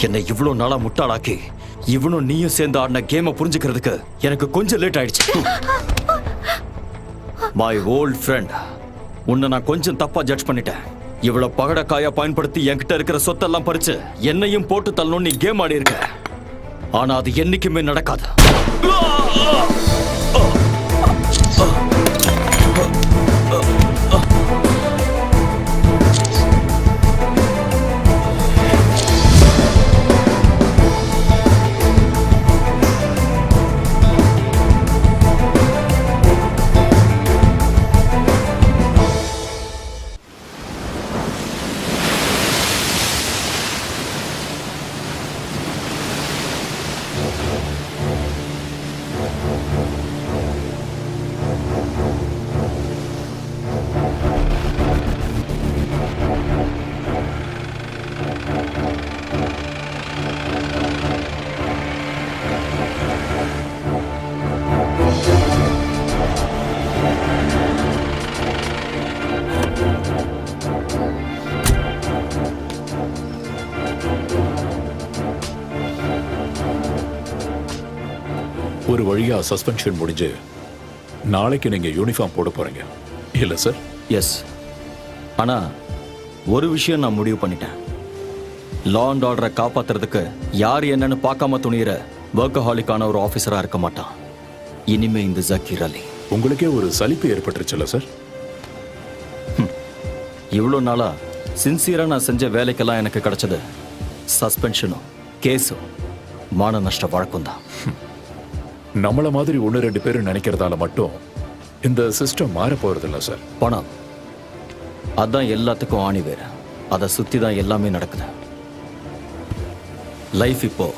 என்னை இவ்வளோ நாளா முட்டாளாக்கி இவனும் நீயும் சேர்ந்து ஆடின கேமை புரிஞ்சுக்கிறதுக்கு எனக்கு கொஞ்சம் லேட் ஆயிடுச்சு. மை ஓல்ட் ஃப்ரெண்ட், உன்னை நான் கொஞ்சம் தப்பா ஜட்ஜ் பண்ணிட்டேன். இவ்வளவு பகடக்காயா பயன்படுத்தி என்கிட்ட இருக்கிற சொத்தெல்லாம் பறிச்சு என்னையும் போட்டு தள்ளணும் நீ கேம் ஆடி இருக்க. ஆனா அது என்னைக்குமே நடக்காது. ஒரு வழியா சஸ்பென்ஷன் முடிஞ்சு நாளைக்கு நீங்க யூனிஃபார்ம் போட போறீங்க இல்ல சார்? எஸ். ஆனா ஒரு விஷயம் நான் முடிவு பண்ணிட்டேன். லா அண்ட் ஆர்டரை காப்பாத்துறதுக்கு யார் என்னன்னு பார்க்காம துணியிற வொர்க்கஹாலிக்கான ஒரு ஆஃபீஸரா இருக்க மாட்டான் இனிமே இந்த ஜக்கீர் அலி. உங்களுக்கே ஒரு சலிப்பு ஏற்பட்டுருச்சுல்ல சார்? இவ்வளோ நாளா சின்சியரா நான் செஞ்ச வேலைக்கெல்லாம் எனக்கு கிடைச்சது சஸ்பென்ஷனும் கேஸும் மான நஷ்ட வழக்கம் தான். நம்மள மாதிரி 1-2 பேர் நினைக்கிறதால மட்டும் இந்த சிஸ்டம் மாற போறதில்ல சார். பணம் அதான் எல்லாத்துக்கும் ஆணி வேறு. அதை சுத்தி தான் எல்லாமே நடக்குது. லைஃப் இப்போ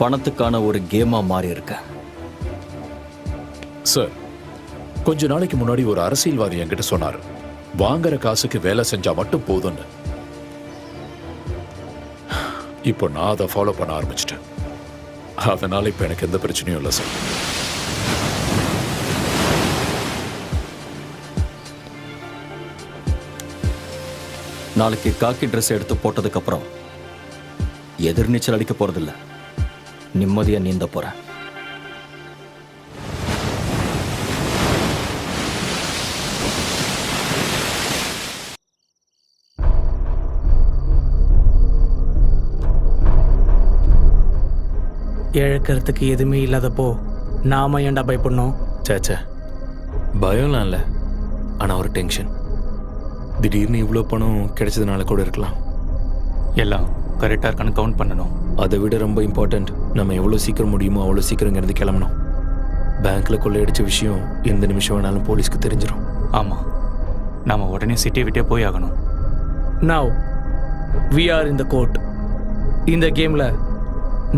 பணத்துக்கான ஒரு கேமா மாறி இருக்கு. சார், கொஞ்ச நாளைக்கு முன்னாடி ஒரு அரசியல்வாதி என்கிட்ட சொன்னார், வாங்குற காசுக்கு வேலை செஞ்சா மட்டும் போதும்னு. இப்போ நான் அதை ஃபாலோ பண்ண ஆரம்பிச்சிட்டேன். அதனால இப்ப எனக்கு எந்த பிரச்சனையும் இல்லை சார். நாளைக்கு காக்கி ட்ரெஸ் எடுத்து போட்டதுக்கு அப்புறம் எதிர்நீச்சல் அடிக்க போறதில்ல, நிம்மதியா நீந்த போறேன். இழக்கிறதுக்கு எதுவுமே இல்லாதப்போ நாம ஏன்டா பயப்படணும்? சேச்சே, பயம்லாம் இல்லை. ஆனால் ஒரு டென்ஷன். திடீர்னு இவ்வளோ பணம் கிடைச்சதுனால கூட இருக்கலாம். எல்லாம் கரெக்டாக இருக்கான்னு கவுண்ட் பண்ணணும். அதை விட ரொம்ப இம்பார்ட்டண்ட், நம்ம எவ்வளோ சீக்கிரம் முடியுமோ அவ்வளோ சீக்கிரம் இங்கேருந்து கிளம்பணும். பேங்க்கில் கொள்ளையடிச்ச விஷயம் எந்த நிமிஷம் வேணாலும் போலீஸ்க்கு தெரிஞ்சிடும். ஆமாம், நாம் உடனே சிட்டியை விட்டே போய் ஆகணும். Now we are in the court. இந்த கேமில்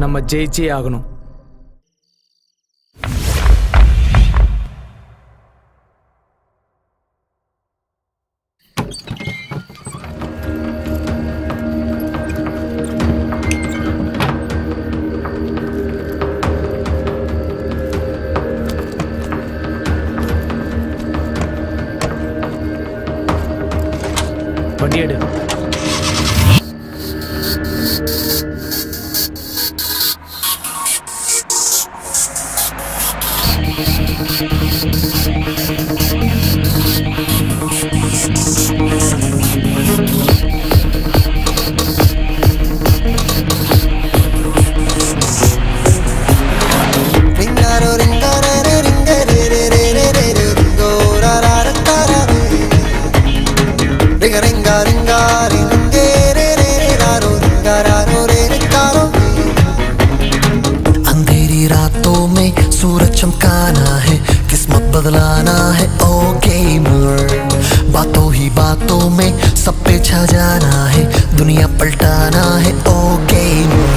நம்ம ஜெயிச்சே ஆகணும். வண்டி எடு. सूरज चमकाना है, किस्मत बदलाना है, ओ गेमर। बातों ही बातों में सब पे छा जाना है, दुनिया पलटाना है, ओ गेमर।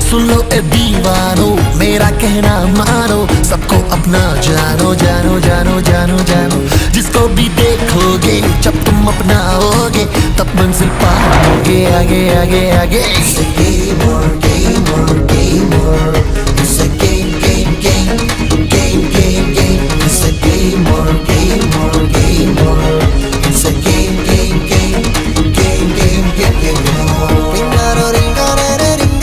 सुन लो ए दीवानो, मेरा कहना मानो, सबको अपना जानो जानो जानो जानो जानो। जिसको भी देखोगे जब तुम अपनाओगे, तब मंजिल पाओगे आगे आगे आगे। Gamer gamer gamer, it's a game game game game game game, it's a gamer gamer gamer, it's a game game game game game game game. Ringaro ringaro ring.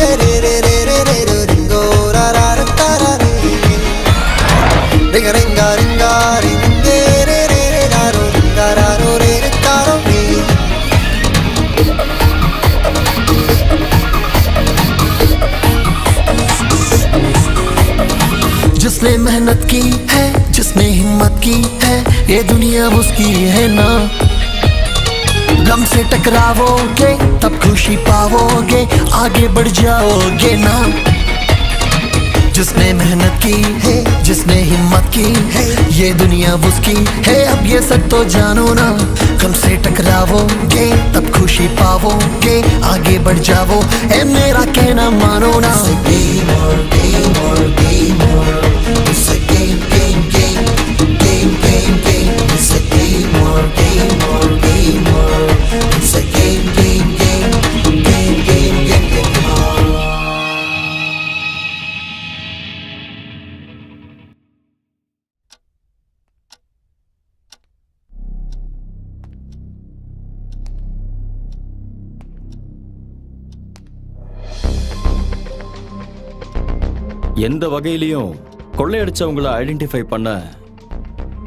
जिसने मेहनत की है, जिसने हिम्मत की है, ये दुनिया उसकी है ना। गम से टकरावोगे तब खुशी पाओगे, आगे बढ़ जाओगे ना। जिसने मेहनत की है, जिसने हिम्मत की है, ये दुनिया उसकी है, अब ये सब तो जानो ना। गम से टकरावोगे तब खुशी पाओगे, आगे बढ़ जाओ, ए मेरा कहना मानो ना। Game on, game on, game on. It's a game, game, game, game, game, game. It's a game on, game on, game on. It's a game, game, game, game, game, game, game on. எந்த வகையிலையும் கொள்ளையடிச்சவங்கள identify பண்ண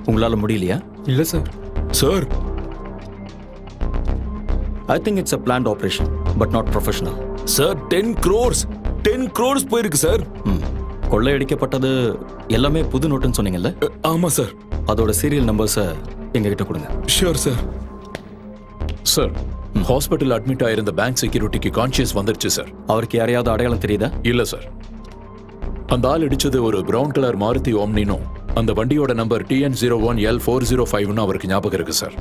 உங்களால முடியலையா? இல்ல sir. Sir, I think it's a planned operation but not professional. Sir 10 crores போயிருக்கு sir. கொள்ளையடிக்கப்பட்டது எல்லாமே புது நோட்டுன்னு சொன்னீங்கல்ல? ஆமா சார். அதோட சீரியல் நம்பர்ஸை எங்ககிட்ட கொடுங்க. Sure sir. Sir, hospital admit ஆயிருந்த பேங்க் செக்யூரிட்டிக்கு கான்ஷியஸ் வந்துருச்சு சார். அவருக்கு யாரையாவது அடையாளம் தெரியுதா? இல்ல சார். அந்த ஆள் இடிச்சது ஒரு பிரவுன் கலர் மாருதி ஓம்னினும் அந்த வண்டியோட நம்பர் TN01L405 அவருக்கு ஞாபகம் இருக்கு சார்.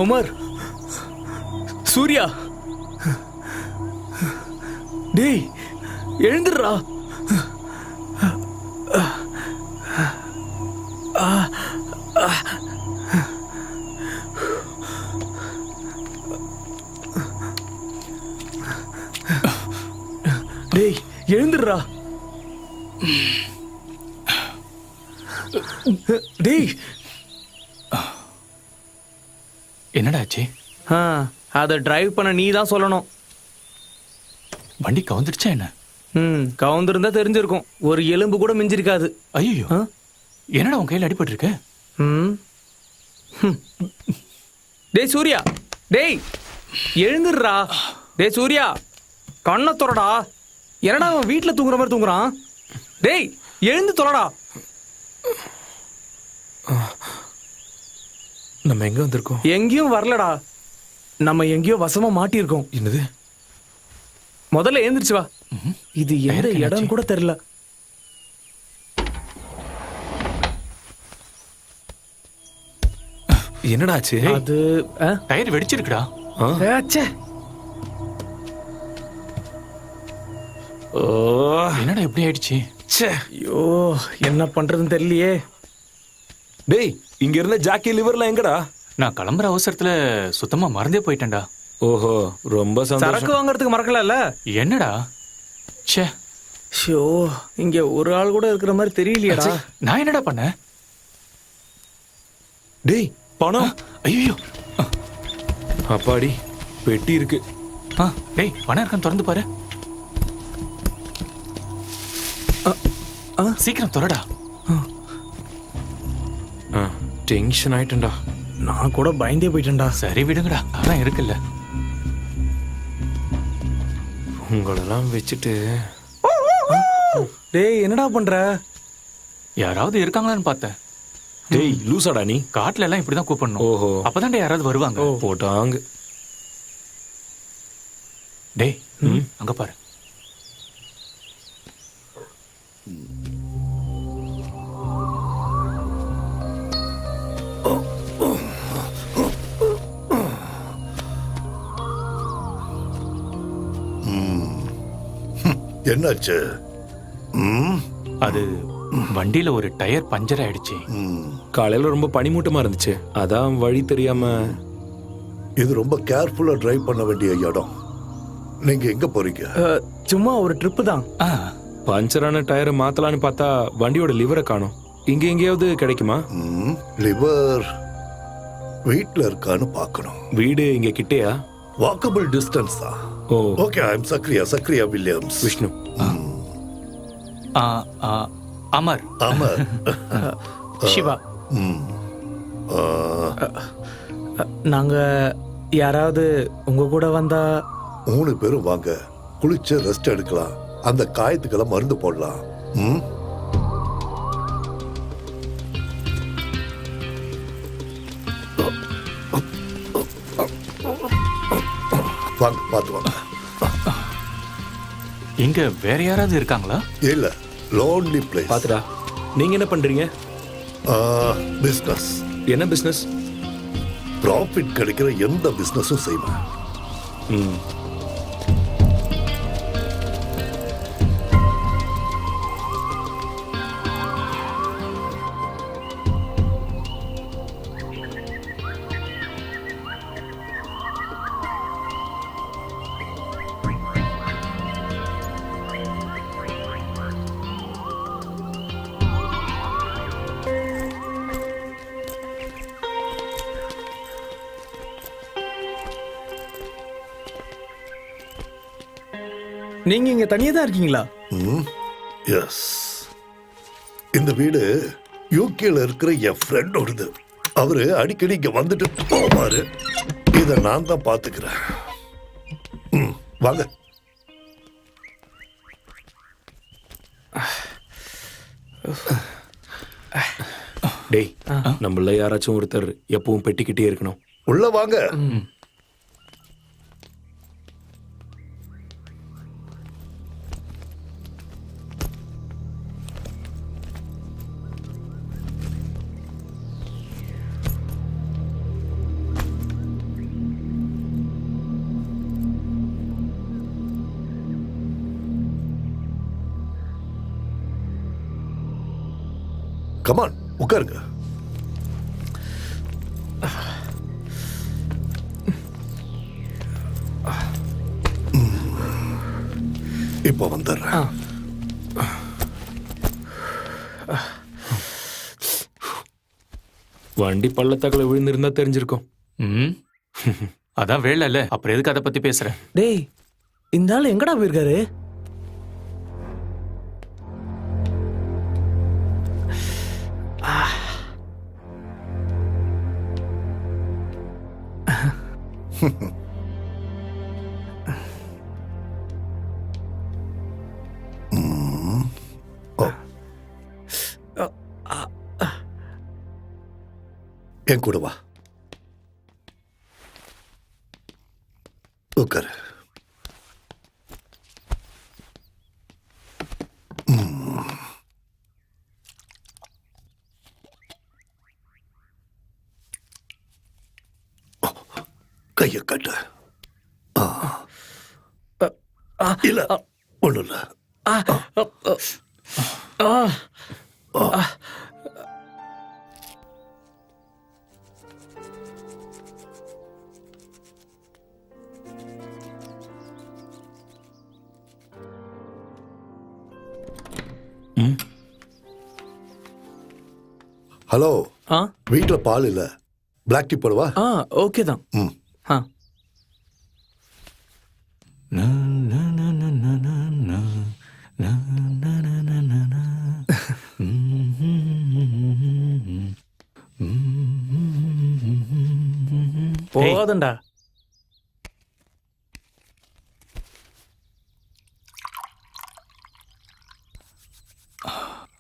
உமர், சூர்யா, டேய் எழுந்துடுறா. டேய் எழுந்துடுறா. டேய் என்னடா ஆச்சு? அதை டிரைவ் பண்ண நீ தான் சொல்லணும். வண்டி கவுந்துருச்சா என்ன? கவுந்திருந்தா தெரிஞ்சிருக்கும். ஒரு எலும்பு கூட மிஞ்சிருக்காது. ஐயோ, என்னடா உன் கையில் அடிபட்டு இருக்கு? டேய் சூர்யா, டேய் எழுந்துடுறா. டேய் சூர்யா, கண்ணை தொலைடா. என்னடா அவன் வீட்டில் தூங்குற மாதிரி தூங்குறான்? டேய் எழுந்து தொலைடா. நம்ம எங்க வந்திருக்கோம்? எங்கேயும் வரலடா, நம்ம எங்கேயோ வசமா மாட்டியிருக்கோம். என்னது? முதல்ல எழுந்திருச்சு வா. இது எந்த இடம் கூட தெரியல. என்னடா ஆச்சு? அது டயர் வெடிச்சிருக்குடா. என்னடா இப்படி ஆயிடுச்சு? ஐயோ, என்ன பண்றதுன்னு தெரியலையே. டேய், இங்க இருந்த ஜாக்கி லிவர்லாம் எங்கடா? நான் கிளம்புற அவசரத்துல சுத்தமா மறந்தே போயிட்டேன்டா. ஓஹோ, ரொம்ப சரக்கு சந்தோஷம். வாங்குறதுக்கு மறக்கல. என்னடா? ச்சே, ஷோ, இங்க ஒரு ஆள் கூட இருக்கிற மாதிரி தெரியலையேடா. நான் என்னடா பண்ணேன்? டேய், பணம். ஐயோ, அப்பாடி, பெட்டி இருக்கு. டேய் பணம் இருக்கான்னு திறந்து பாரு. சீக்கிரம் திறடா. டென்ஷன் ஆயிட்டேன்டா. நான் கூட பயந்தே போயிட்டேன்டா. சரி விடுங்கடா, அதான் இருக்குல்ல. உங்களெல்லாம் வச்சுட்டு. டேய் என்னடா பண்ற? யாராவது இருக்காங்களான்னு பார்த்தேன். டேய் லூசாடா நீ? காட்டுல எல்லாம் இப்படிதான் கூப்பிடணும். ஓஹோ, அப்பதான்டா யாராவது வருவாங்க. போட்டாங்க. டேய் அங்க பாரு. என்னாச்சு? அது வண்டியில ஒரு டயர் பஞ்சர் ஆயிடுச்சு. காலையில ரொம்ப பனிமூட்டமா இருந்துச்சு, அதான் வழி தெரியாம. இது ரொம்ப கேர்ஃபுல்லா டிரைவ் பண்ண வேண்டிய இடம். நீங்க எங்க போறீங்க? சும்மா ஒரு ட்ரிப்பு தான். ஆ, பஞ்சரான டயரை மாத்தலான்னு பார்த்தா வண்டியோட லிவரை காணோம். இங்க எங்கேயாவது கிடைக்குமா? லிவர் வீட்ல இருக்கான்னு பார்க்கணும். வீடு இங்க கிட்டேயா? வாக்கபிள் டிஸ்டன்ஸ் தான். Oh, okay, I am Zachariah Williams. Vishnu. ஆ, ஆ, அமர். ஆமா. சிவா. ஆ, நாங்க யாராவது உங்க கூட வந்தா? 3 பேரும் வாங்க, குளிச்சு ரெஸ்ட் எடுக்கலாம், அந்த காயத்துக்கெல்லாம் மருந்து போடலாம். வாங்க, பார்த்து வாங்க. இங்க வேற யாராவது இருக்காங்களா? இல்ல, லோன்லி பிளேஸ். பாத்துடா, நீங்க என்ன பண்றீங்க? பிசினஸ். என்ன பிசினஸ்? ப்ராஃபிட் கிடைக்கிற எந்த பிசினஸும் செய்வேன். நீங்க இங்க தனியா தான் இருக்கீங்களா? எஸ். இந்த வீடு யூகேல இருக்கிற என் ஃப்ரெண்டோடது. அவரு அடிக்கடி இங்க வந்துட்டு போவாரு. இத நான் தான் பாத்துக்கிறேன். வாங்க. டேய், நம்மள யாராச்சும் ஒருத்தர் எப்பவும் பெட்டிக்கிட்டே இருக்கணும். உள்ள வாங்க. கமான், உட்காருங்க. இப்போ வந்துடுறேன். வண்டி பள்ளத்தாக்குல விழுந்திருந்தா தெரிஞ்சிருக்கும். அதான் வேலை இல்ல, அப்புறம் எதுக்கு அதை பத்தி பேசுறேன்? டேய், இந்த ஆள் எங்கடா போயிருக்காரு? என் கூட வா, உட்காரு. கைய கட்டு. இல்ல, ஒண்ணும் இல்ல. ஹலோ, வீட்டுல பால் இல்ல, பிளாக் டீ போடுவா? ஓகே தான். போதண்டா.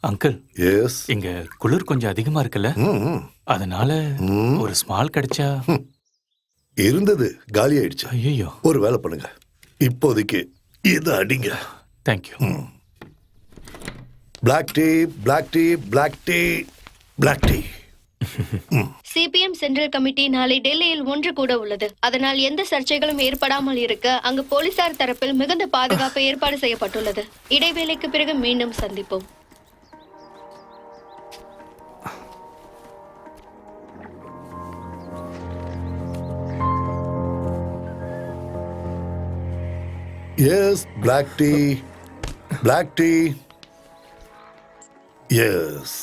Uncle, yes. இங்க குளிர் கொஞ்சம் அதிகமா இருக்குல்ல, அதனால ஒரு ஸ்மால் கிடைச்சா. இருந்தது, காலி ஆயிடுச்சு. ஐயோ, ஒரு வேலை பண்ணுங்க, இப்போதைக்கு இதை அடிங்க. Thank you. Black tea, black tea, black tea, black tea. CPM central committee நாளை டெல்லியில் ஒன்று கூட உள்ளது. அதனால் எந்த சர்ச்சைகளும் ஏற்படாமல் இருக்க அங்கு போலீசார் தரப்பில் மிகுந்த பாதுகாப்பு ஏற்பாடு செய்யப்பட்டுள்ளது. இடைவேளைக்கு பிறகு மீண்டும் சந்திப்போம். Yes black tea, black tea. Yes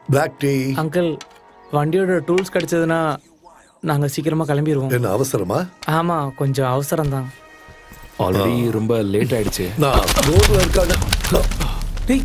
black tea. Uncle, வண்டியோட டூல்ஸ் கிடைச்சதுன்னா நாங்க சீக்கிரமா கிளம்பிடுவோம். என்ன அவசரமா? ஆமா, கொஞ்சம் அவசரம் தான். ஆல்ரெடி ரொம்ப லேட் ஆயிடுச்சு. நான் ரோட்ல இருக்கான. டேய்,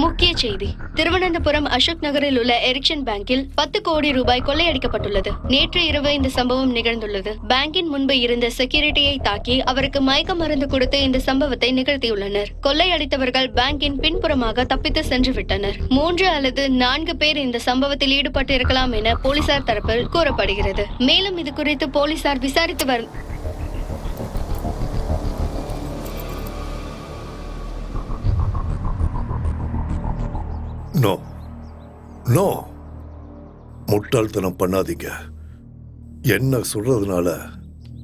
முக்கிய செய்தி. திருவனந்தபுரம் அசோக் நகரில் உள்ள எரிக்சன் பேங்கில் 10 கோடி ரூபாய் கொள்ளையடிக்கப்பட்டுள்ளது. நேற்று இரவு இந்த சம்பவம் நிகழ்ந்துள்ளது. பேங்கின் முன்பு இருந்த செக்யூரிட்டியை தாக்கி அவருக்கு மயக்க மருந்து கொடுத்து இந்த சம்பவத்தை நிகழ்த்தியுள்ளனர். கொள்ளையடித்தவர்கள் பேங்கின் பின்புறமாக தப்பித்து சென்று விட்டனர். 3 அல்லது 4 பேர் இந்த சம்பவத்தில் ஈடுபட்டு இருக்கலாம் என போலீசார் தரப்பில் கூறப்படுகிறது. மேலும் இது குறித்து போலீசார் விசாரித்து வரும். நோ நோ, முட்டாள்தனம் பண்ணாதீங்க. என்ன சொல்றதுனால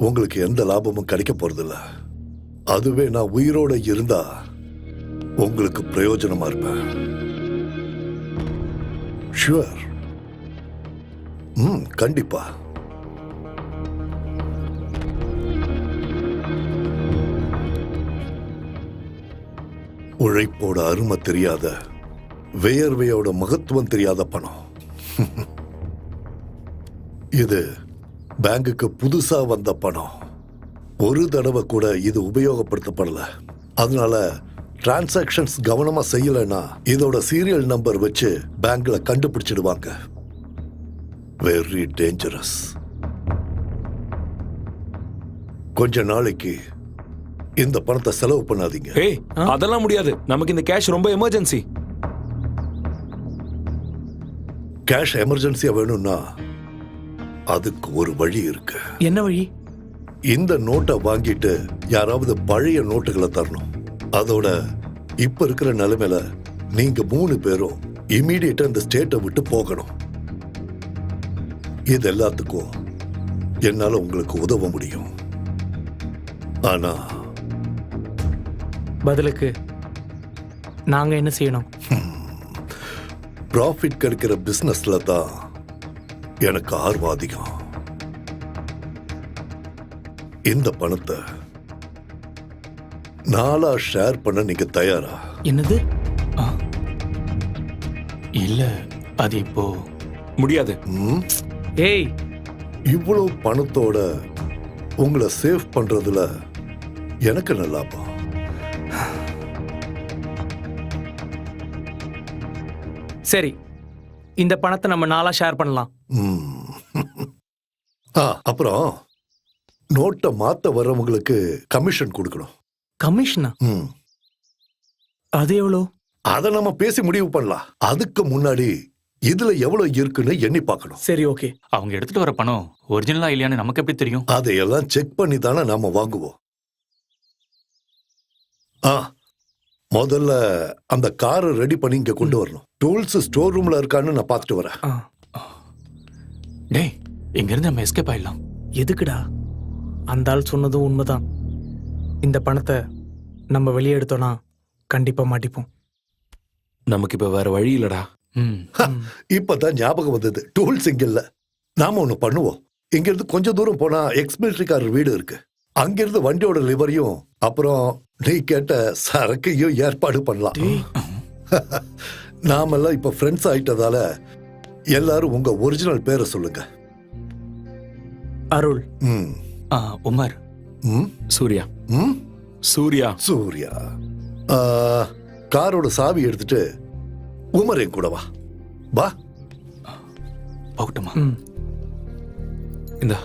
உங்களுக்கு எந்த லாபமும் கிடைக்க போறதில்ல. அதுவே நான் உயிரோட இருந்தா உங்களுக்கு பிரயோஜனமா இருப்பேன். ஷுவர். கண்டிப்பா. உழைப்போட அருமை தெரியாத, வேர்வையோட மகத்துவம் தெரியாத பணம். இது பேங்குக்கு புதுசா வந்த பணம். ஒரு தடவை கூட இது உபயோகப்படுத்தப்படல. அதனால டிரான்சாக்ஷன்ஸ் கவனமா செய்யலைன்னா இதோட சீரியல் நம்பர் வச்சு பேங்க்ல கண்டுபிடிச்சிடுவாங்க. Very dangerous. கொஞ்ச நாளைக்கு இந்த பணத்தை செலவு பண்ணாதீங்க. ஏய், அதெல்லாம் முடியாது. நமக்கு இந்த கேஷ் ரொம்ப எமர்ஜென்சி. கேஷ் எமர்ஜென்சியா வேணும்னா அதுக்கு ஒரு வழி இருக்கு. என்ன வழி? இந்த நோட்டை வாங்கிட்டு யாராவது பழைய நோட்டுகளை தரணும். அதோட இப்ப இருக்கிற நிலைமையில நீங்க 3 பேரும் இமீடியட்டா இந்த ஸ்டேட்டை விட்டு போகணும். இது எல்லாத்துக்கும் என்னால உங்களுக்கு உதவ முடியும். ஆனா பதிலுக்கு நாங்க என்ன செய்யணும்? ப்ராஃபிட் கிடைக்கிற பிசினஸ்ல தான் எனக்கு ஆர்வம் அதிகம். இந்த பணத்தை நாளா ஷேர் பண்ண நீங்க தயாரா? என்னது? இல்ல, அது இப்போ முடியாது. ஏய், இவ்வளவு பணத்தோட உங்களை சேவ் பண்றதுல எனக்கு என்ன லாபம்? சரி, இந்த பணத்தை நம்ம நாளா ஷேர் பண்ணலாம். அப்புறம் நோட்டை மாத்த வர்றவங்களுக்கு கமிஷன் கொடுக்கணும். கமிஷனா? அது எவ்வளோ? அதை நம்ம பேசி முடிவு பண்ணலாம். அதுக்கு முன்னாடி இதுல எவ்வளவு இருக்குன்னு எண்ணி பார்க்கணும். சரி, ஓகே. அவங்க எடுத்துட்டு வர பணம் ஒரிஜினலா இல்லையான்னு நமக்கு எப்படி தெரியும்? அதையெல்லாம் செக் பண்ணி தானே நாம வாங்குவோம். முதல்ல அந்த காரை ரெடி பண்ணி இங்க கொண்டு வரணும். டூல்ஸ் ஸ்டோர் ரூம்ல இருக்கான்னு நான் பார்த்துட்டு வரேன். டேய், இங்க இருந்து நம்ம எஸ்கேப் ஆயிடலாம். எதுக்குடா? அந்த ஆள் சொன்னதும் உண்மைதான். இந்த பணத்தை நம்ம வெளியே எடுத்தோம்னா கண்டிப்பா மாட்டிப்போம். நமக்கு இப்ப வேற வழி இல்லடா. இப்பதான் ஞாபகம் வந்தது. டூல்ஸ் இங்க இல்ல. நாம ஒண்ணு பண்ணுவோம். இங்க இருந்து கொஞ்சம் தூரம் போனா எக்ஸ் மிலிட்டரிக்காரர் வீடு இருக்கு. அங்கிருந்து வண்டியோட லிவரையும் அப்புறம் நீ கேட்ட சரக்கையும் ஏற்பாடு பண்ணலாம். நாமெல்லாம் இப்ப ஃப்ரெண்ட்ஸ் ஆயிட்டதால எல்லாரும் உங்க ஒரிஜினல் பேரை சொல்லுங்க. அருள். உமர். சூர்யா. சூர்யா. சூர்யா. காரோட சாவி எடுத்துட்டு உமர் என் கூட வா. வா. போகட்டுமா? இந்த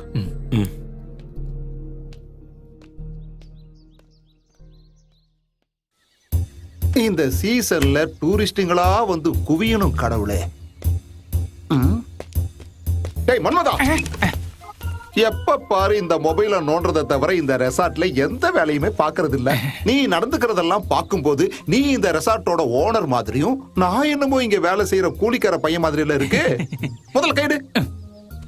இந்த சீசன்ல டூரிஸ்டுங்களா வந்து குவியணும் கடவுளே. டேய் மன்மதா, எப்ப பாரு இந்த மொபைல நோன்றதை தவிர இந்த ரெசார்ட்ல எந்த வேலையுமே பாக்குறது இல்ல. நீ நடந்துக்கிறதெல்லாம் பார்க்கும்போது நீ இந்த ரெசார்ட்டோட ஓனர் மாதிரியும் நான் என்னமோ இங்க வேலை செய்யற கூலிக்கார பையன் மாதிரி எல்லாம் இருக்கு. முதல்ல கைடு.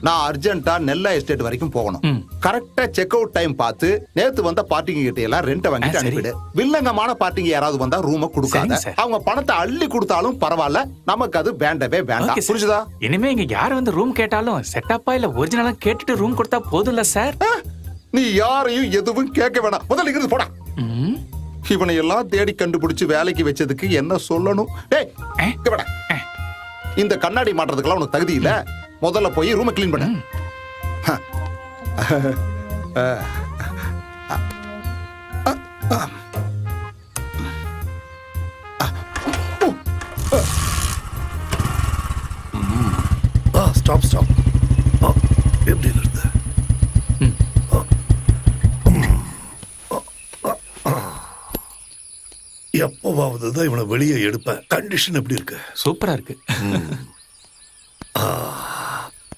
நான் அர்ஜென்ட்டா நெல்லா எஸ்டேட் வரைக்கும் போகணும். கரெக்டா செக் அவுட் டைம் பார்த்து நேத்து வந்த பார்ட்டிங்க கிட்ட எல்லாம் ரெண்ட் வாங்கிட்டு அனுப்பிடு. வில்லங்கமான பார்ட்டிங்க யாராவது வந்தா ரூம கொடுக்காத. அவங்க பணத்தை அள்ளி கொடுத்தாலும் பரவாயில்ல, நமக்கு அது வேண்டவே வேண்டாம். புரிஞ்சுதா? இனிமே இங்க யார் வந்து ரூம் கேட்டாலும் செட்டப்பா இல்ல ஒரிஜினலா கேட்டுட்டு ரூம் கொடுத்தா போதும்ல சார்? நீ யாரையும் எதுவும் கேட்க வேணாம். முதல்ல இங்கிருந்து போடா. இவனை எல்லாம் தேடி கண்டுபிடிச்சு வேலைக்கு வச்சதுக்கு என்ன சொல்லணும்? டேய், இங்க வாடா. இந்த கண்ணாடி மாட்டுறதுக்கெல்லாம் உனக்கு தகுதி இல்ல. முதல்ல போய் ரூமை கிளீன் பண்ணு. Stop stop. எப்படி இருக்கு? எப்பவாவது தான் இவனை வெளியே எடுப்பேன். கண்டிஷன் எப்படி இருக்கு? சூப்பரா இருக்கு.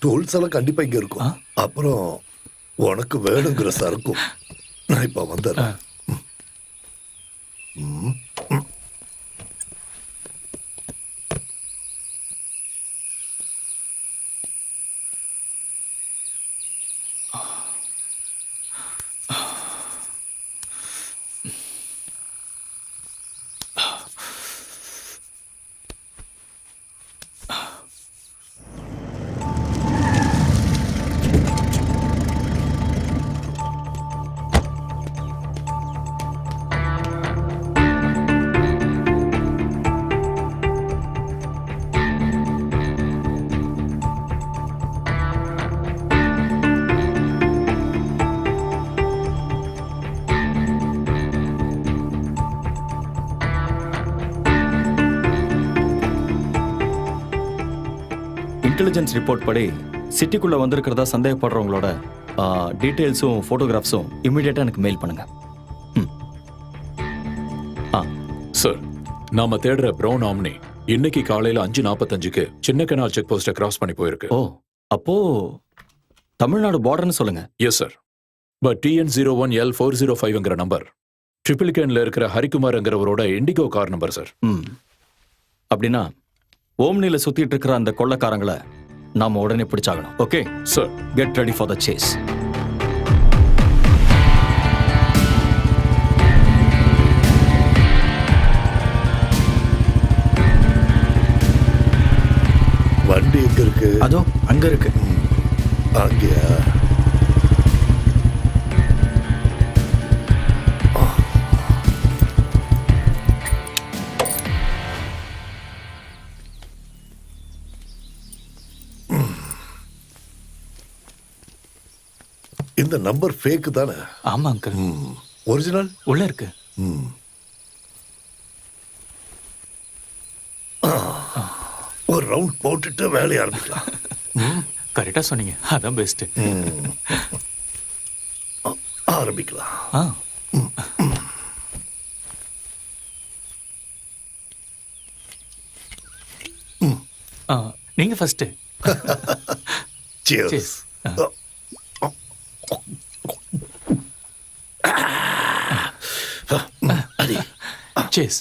டூல்ஸ் எல்லாம் கண்டிப்பா இங்க இருக்கும். அப்புறம் உனக்கு வேணுங்கிற சரக்கும் நான் இப்ப வந்துடுறேன். இன்டெலிஜென்ஸ் ரிப்போர்ட் படி சிட்டிக்குள்ள வந்திருக்கிறதா சந்தேகப்படுறவங்களோட டீட்டெயில்ஸும் ஃபோட்டோகிராஃப்ஸும் இமிடியேட்டா எனக்கு மெயில் பண்ணுங்க. சார், நாம தேடுற பிரவுன் ஆம்னி இன்னைக்கு காலையில 5:45க்கு சின்ன கனால் செக் போஸ்ட கிராஸ் பண்ணி போயிருக்கு. ஓ, அப்போ தமிழ்நாடு பார்டர்னு சொல்லுங்க. Yes sir. பட் TN01L405ங்கிற நம்பர் ட்ரிபிளிகேன்ல இருக்கிற ஹரிகுமார்ங்கிறவரோட இண்டிகோ கார் நம்பர் சார். அப்படின்னா ஓம்னில சுத்திட்டு இருக்கிற அந்த கொள்ளக்காரங்களை நாம உடனே பிடிச்சாகணும். Okay sir, get ready for the chase. வண்டி எங்க இருக்கு? அதோ அங்க இருக்கு. அங்கயா? இந்த நம்பர் ஃபேக் தானே? ஆமா அங்கிள். ஒரிஜினல் உள்ள இருக்கு. ஒரு ரவுண்ட் போட்டுட்டு வேலையை ஆரம்பிக்கலாம். கரெக்டா சொன்னீங்க. அதான் பெஸ்ட். ஆரம்பிக்கலாம். நீங்க ஃபர்ஸ்ட். Cheers. அடி. Cheers.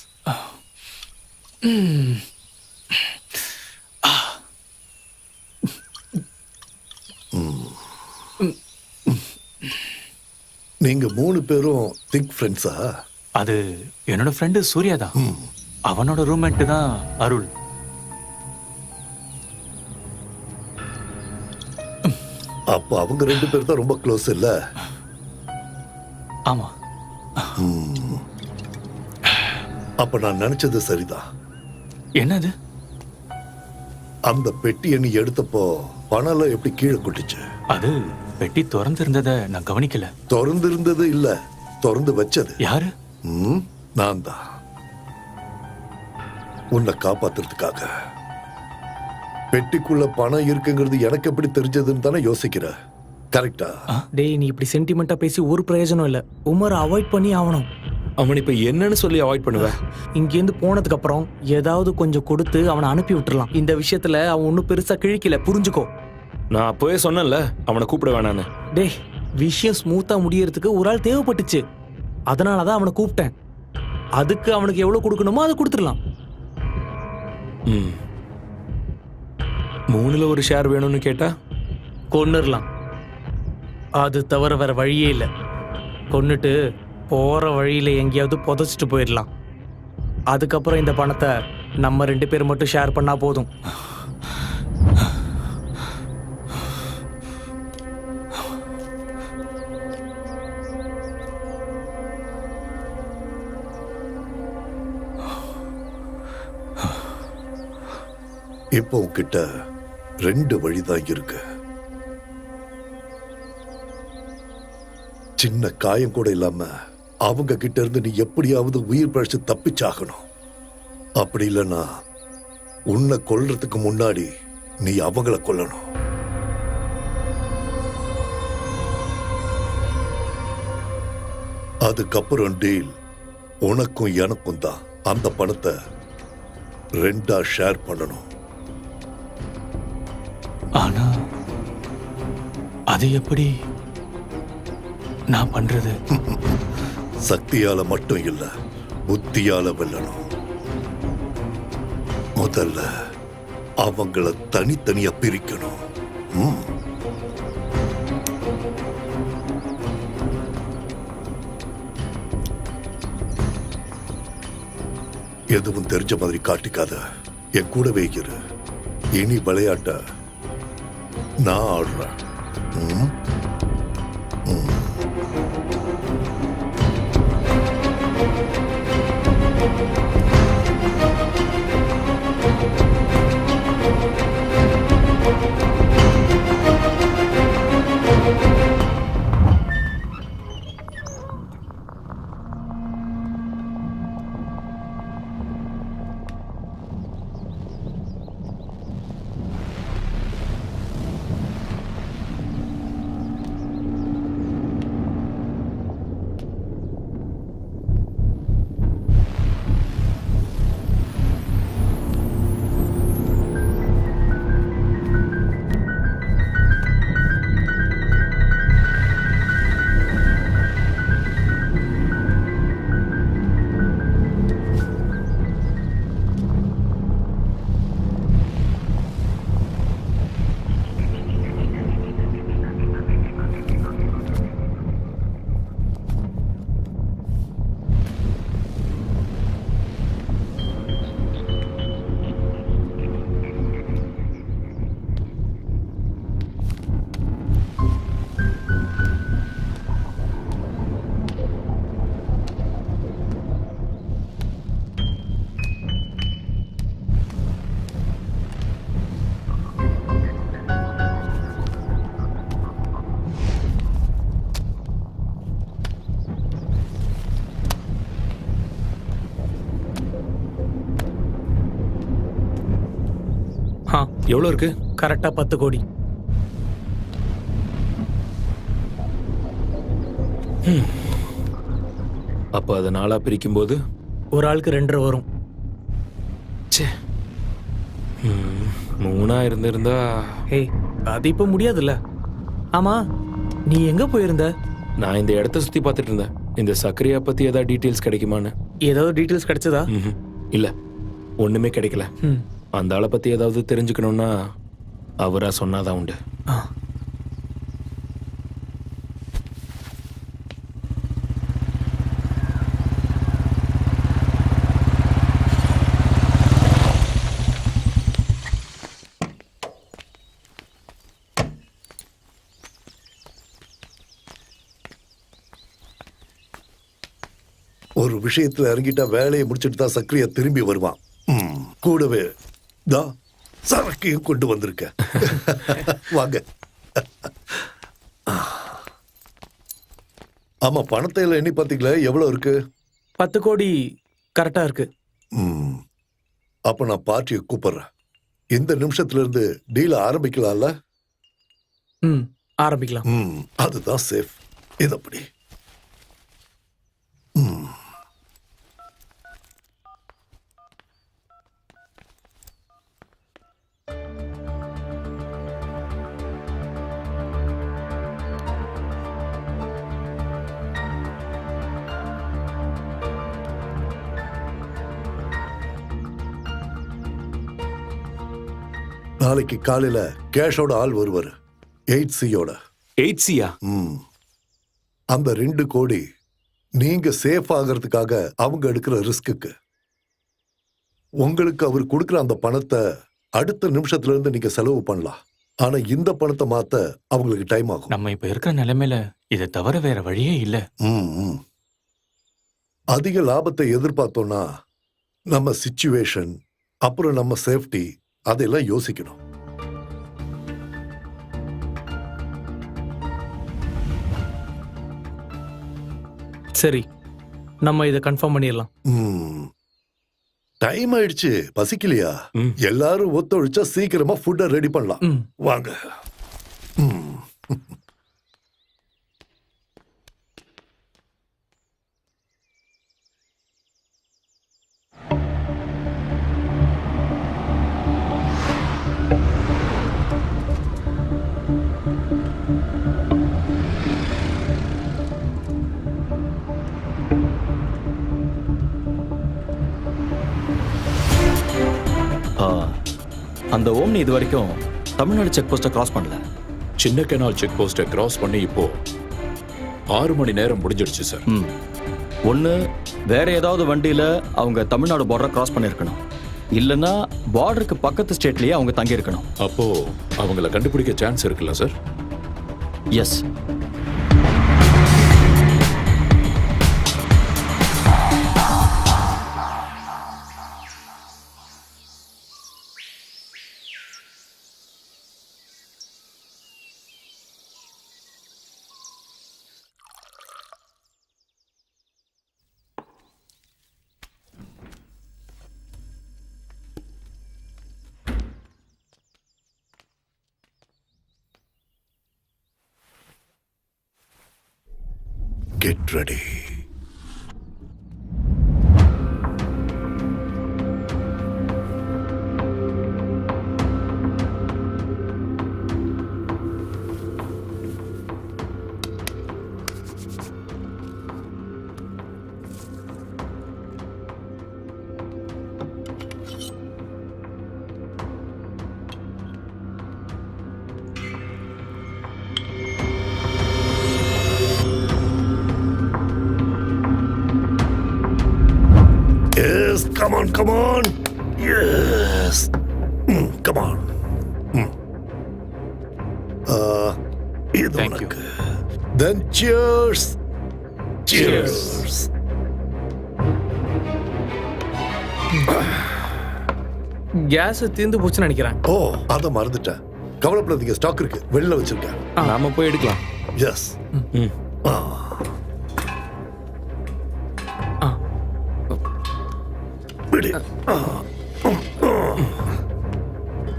நீங்க 3 பேரும் திக் ஃப்ரெண்ட்ஸா? அது என்னோட ஃப்ரெண்டு சூர்யா தான். அவனோட ரூம்மேட் தான் அருள். அப்ப அவங்க 2 பேர் தான் ரொம்ப க்ளோஸ் இல்ல? ஆமா. அப்ப நான் நினைச்சது சரிதான். என்னது? அந்த பெட்டியை நீ எடுத்தப்போ பணம் எப்படி கீழே கொட்டுச்சு? அது பெட்டி திறந்து இருந்ததை நான் கவனிக்கல. திறந்து இருந்தது இல்ல, திறந்து வச்சது யாரு? நான் தான். உன்னை காப்பாத்துறதுக்காக. பெட்டிக்குள்ள பணம் இருக்குங்கிறது எனக்கு எப்படி தெரிஞ்சதுன்னு தானே யோசிக்கிற. கரெக்டா? டேய், நீ இப்படி சென்டிமெண்டா பேசி ஒரு பிரயோஜனம் இல்ல. உமரை அவாய்ட் பண்ணி ஆகணும். அவன் இப்ப என்னன்னு சொல்லி அவாய்ட் பண்ணுவேன்? இங்கேருந்து போனதுக்கு அப்புறம் ஏதாவது கொஞ்சம் கொடுத்து அவனை அனுப்பி விட்டுறலாம். இந்த விஷயத்துல அவன் ஒன்னும் பெருசா கிழிக்கல, புரிஞ்சுக்கோ. நான் அப்போவே சொன்னேன்ல அவனை கூப்பிட வேணான்னு. டேய் விஷயம் ஸ்மூத்தா முடியறதுக்கு ஒரு ஆள் தேவைப்பட்டுச்சு, அதனால தான் அவனை கூப்பிட்டேன். அதுக்கு அவனுக்கு எவ்வளவு கொடுக்கணுமோ அதை கொடுத்துடலாம். ம் 3ல் ஒரு ஷேர் வேணும்னு கேட்டா கொன்னுடலாம். அது தவிர வேற வழியே இல்லை. கொன்னுட்டு போற வழியில எங்கேயாவது புதைச்சிட்டு போயிடலாம். அதுக்கப்புறம் இந்த பணத்தை நம்ம 2 பேர் மட்டும் ஷேர் பண்ணா போதும். இப்போ உன்கிட்ட 2 வழிதான் இருக்கு. சின்ன காயம் கூட இல்லாம அவங்க கிட்ட இருந்து நீ எப்படியாவது உயிர் பழிச்சு தப்பிச்சாகணும். அப்படி இல்லைன்னா உன்னை கொல்றதுக்கு முன்னாடி நீ அவங்கள கொல்லணும். அதுக்கப்புறம் டீல் உனக்கும் எனக்கும் தான். அந்த பணத்தை 2ஆ ஷேர் பண்ணணும். ஆனா அது எப்படி நான் பண்றது? சக்தியால மட்டும் இல்ல, புத்தியால வெல்லணும். முதல்ல அவங்கள தனித்தனியா பிரிக்கணும். ம். எதுவும் தெரிஞ்ச மாதிரி காட்டிக்காத. என் கூடவே இரு. இனி விளையாட்ட நான் ஆடுறேன். ம்? ம். எவ்வளோ இருக்கு? கரெக்டா 10 கோடி. அப்போ அதை 4ஆ பிரிக்கும்போது ஒரு ஆளுக்கு 2.5 வரும். ச்சே 3ஆ இருந்திருந்தா. ஏய் அது இப்ப முடியாதுல்ல. ஆமா நீ எங்க போயிருந்த? நான் இந்த இடத்த சுற்றி பார்த்துட்டு இருந்தேன். இந்த சக்கரையா பற்றி ஏதாவது டீட்டெயில்ஸ் கிடைக்குமான்னு. ஏதாவது டீட்டெயில்ஸ் கிடைச்சதா? இல்லை ஒன்றுமே கிடைக்கல. அந்த ஆளை பற்றி ஏதாவது தெரிஞ்சுக்கணும்னா அவரா சொன்னாதான் உண்டு. ஒரு விஷயத்துல இறங்கிட்டா வேலையை முடிச்சிட்டு தான் சக்ரியா திரும்பி வருவான். கூடவே தான் சரக்கையும் கொண்டு வந்திருக்க. வாங்க. ஆமா பணத்தை எல்லாம் எண்ணி பாத்தீங்களா? எவ்வளவு இருக்கு? 10 கோடி கரெக்டா இருக்கு. அப்ப நான் பார்ட்டியை கூப்பிடுறேன். இந்த நிமிஷத்துல இருந்து டீல ஆரம்பிக்கலாம்ல? ஆரம்பிக்கலாம். அதுதான் சேஃப். இதப்படி நாளைக்கு காலையில கேஷோட ஆள் வருவாரு 8Cயோட. 8Cயா? அந்த 2 கோடி நீங்க சேஃப் ஆகிறதுக்காக அவங்க எடுக்கிற ரிஸ்க்கு. உங்களுக்கு அவர் கொடுக்குற அந்த பணத்தை அடுத்த நிமிஷத்துல இருந்து நீங்க செலவு பண்ணலாம். ஆனா இந்த பணத்தை மாத்த அவங்களுக்கு டைம் ஆகும். நம்ம இப்ப இருக்கிற நிலைமையில இதை தவிர வேற வழியே இல்ல. அதிக லாபத்தை எதிர்பார்த்தோம்னா நம்ம சிச்சுவேஷன் அப்புறம் நம்ம சேஃப்டி அதெல்லாம் யோசிக்கணும். சரி, நம்ம இதை கன்ஃபார்ம் பண்ணிடலாம். டைம் ஆயிடுச்சு, பசிக்கலையா? எல்லாரும் ஒத்துழைச்சா சீக்கிரமா ஃபுட்டை ரெடி பண்ணலாம். வாங்க. அந்த ஓம்னி இது வரைக்கும் தமிழ்நாடு செக் போஸ்ட்டை கிராஸ் பண்ணல. சின்ன கெனால் செக் போஸ்ட்டை கிராஸ் பண்ணி இப்போ 6 மணி நேரம் முடிஞ்சிடுச்சு சார். ஒன்று வேற ஏதாவது வண்டியில் அவங்க தமிழ்நாடு பார்டரை கிராஸ் பண்ணியிருக்கணும், இல்லைன்னா பார்டருக்கு பக்கத்து ஸ்டேட்லேயே அவங்க தங்கியிருக்கணும். அப்போ அவங்கள கண்டுபிடிக்க சான்ஸ் இருக்குல்ல sir? Yes. Get ready. Yes, come on, come on. Yes. Come on. Thank you. Then cheers. Cheers. Gas தீர்ந்து போச்சுன்னு நினைக்கிறேன். ஓ, அத மறந்துட்டேன். கவலைப்படாதீங்க, ஸ்டாக் இருக்கு, வெளியில வச்சிருக்கேன். நாம போய் எடுக்கலாம். எஸ். விடு.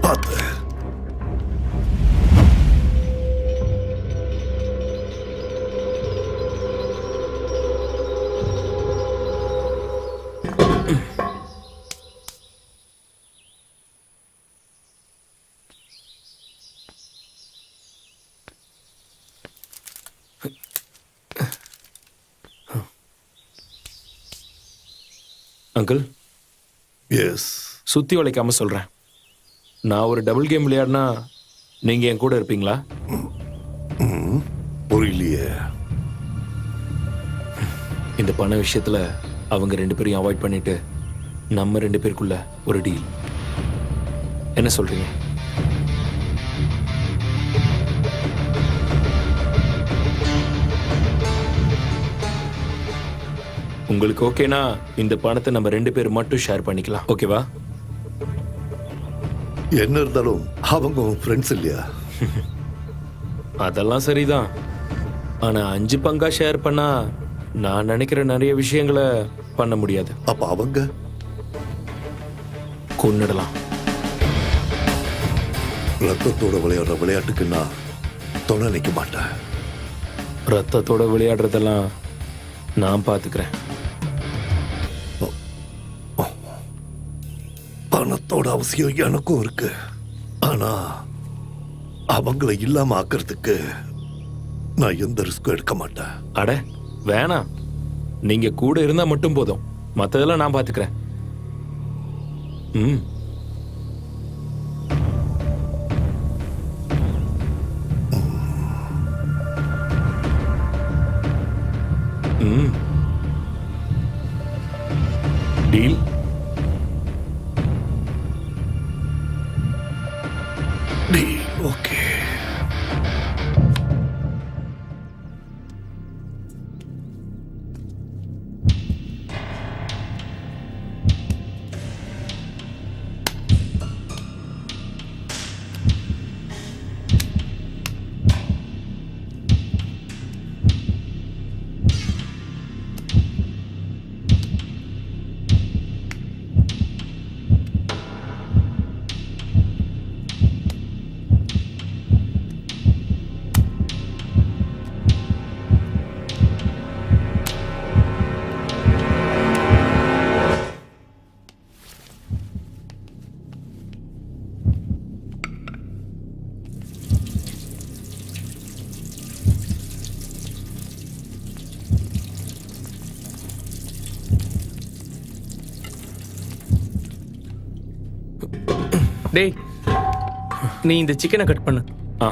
பார்த்து. Uncle, yes. சுத்தி உழைக்காம சொல்றேன். நான் ஒரு டபுள் கேம் விளையாடினா நீங்க என் கூட இருப்பீங்களா? புரியலையே. இந்த பண விஷயத்துல அவங்க 2 பேரையும் அவாய்ட் பண்ணிட்டு நம்ம 2 பேருக்குள்ள ஒரு டீல். என்ன சொல்றீங்க? உங்களுக்கு ஓகேனா இந்த பணத்தை நம்ம 2 பேர் மட்டும் ஷேர் பண்ணிக்கலாம், ஓகேவா? என்ன இருந்தாலும் அவங்க ஃப்ரெண்ட்ஸ் இல்லையா? அதெல்லாம் சரிதான். ஆனா 5 பங்கா ஷேர் பண்ணா நான் நினைக்கிற நிறைய விஷயங்களை பண்ண முடியாது. அப்ப அவங்க கொன்னிடலாம். ரத்தத்தோட விளையாடுற விளையாட்டுக்கு நான் துணை நிற்க மாட்டேன். ரத்தத்தோட விளையாடுறதெல்லாம் நான் பாத்துக்கிறேன். பணத்தோட அவசியம் எனக்கும் இருக்கு. ஆனா அவங்கள இல்லாம ஆக்கிறதுக்கு நான் எந்த ரிஸ்க்கும் எடுக்க மாட்டேன். அட வேணாம், நீங்க கூட இருந்தா மட்டும் போதும், மத்ததெல்லாம் நான் பாத்துக்கிறேன். டேய், ஓகே. டேய், நீ இந்த சிக்கனை கட் பண்ணு. ஆ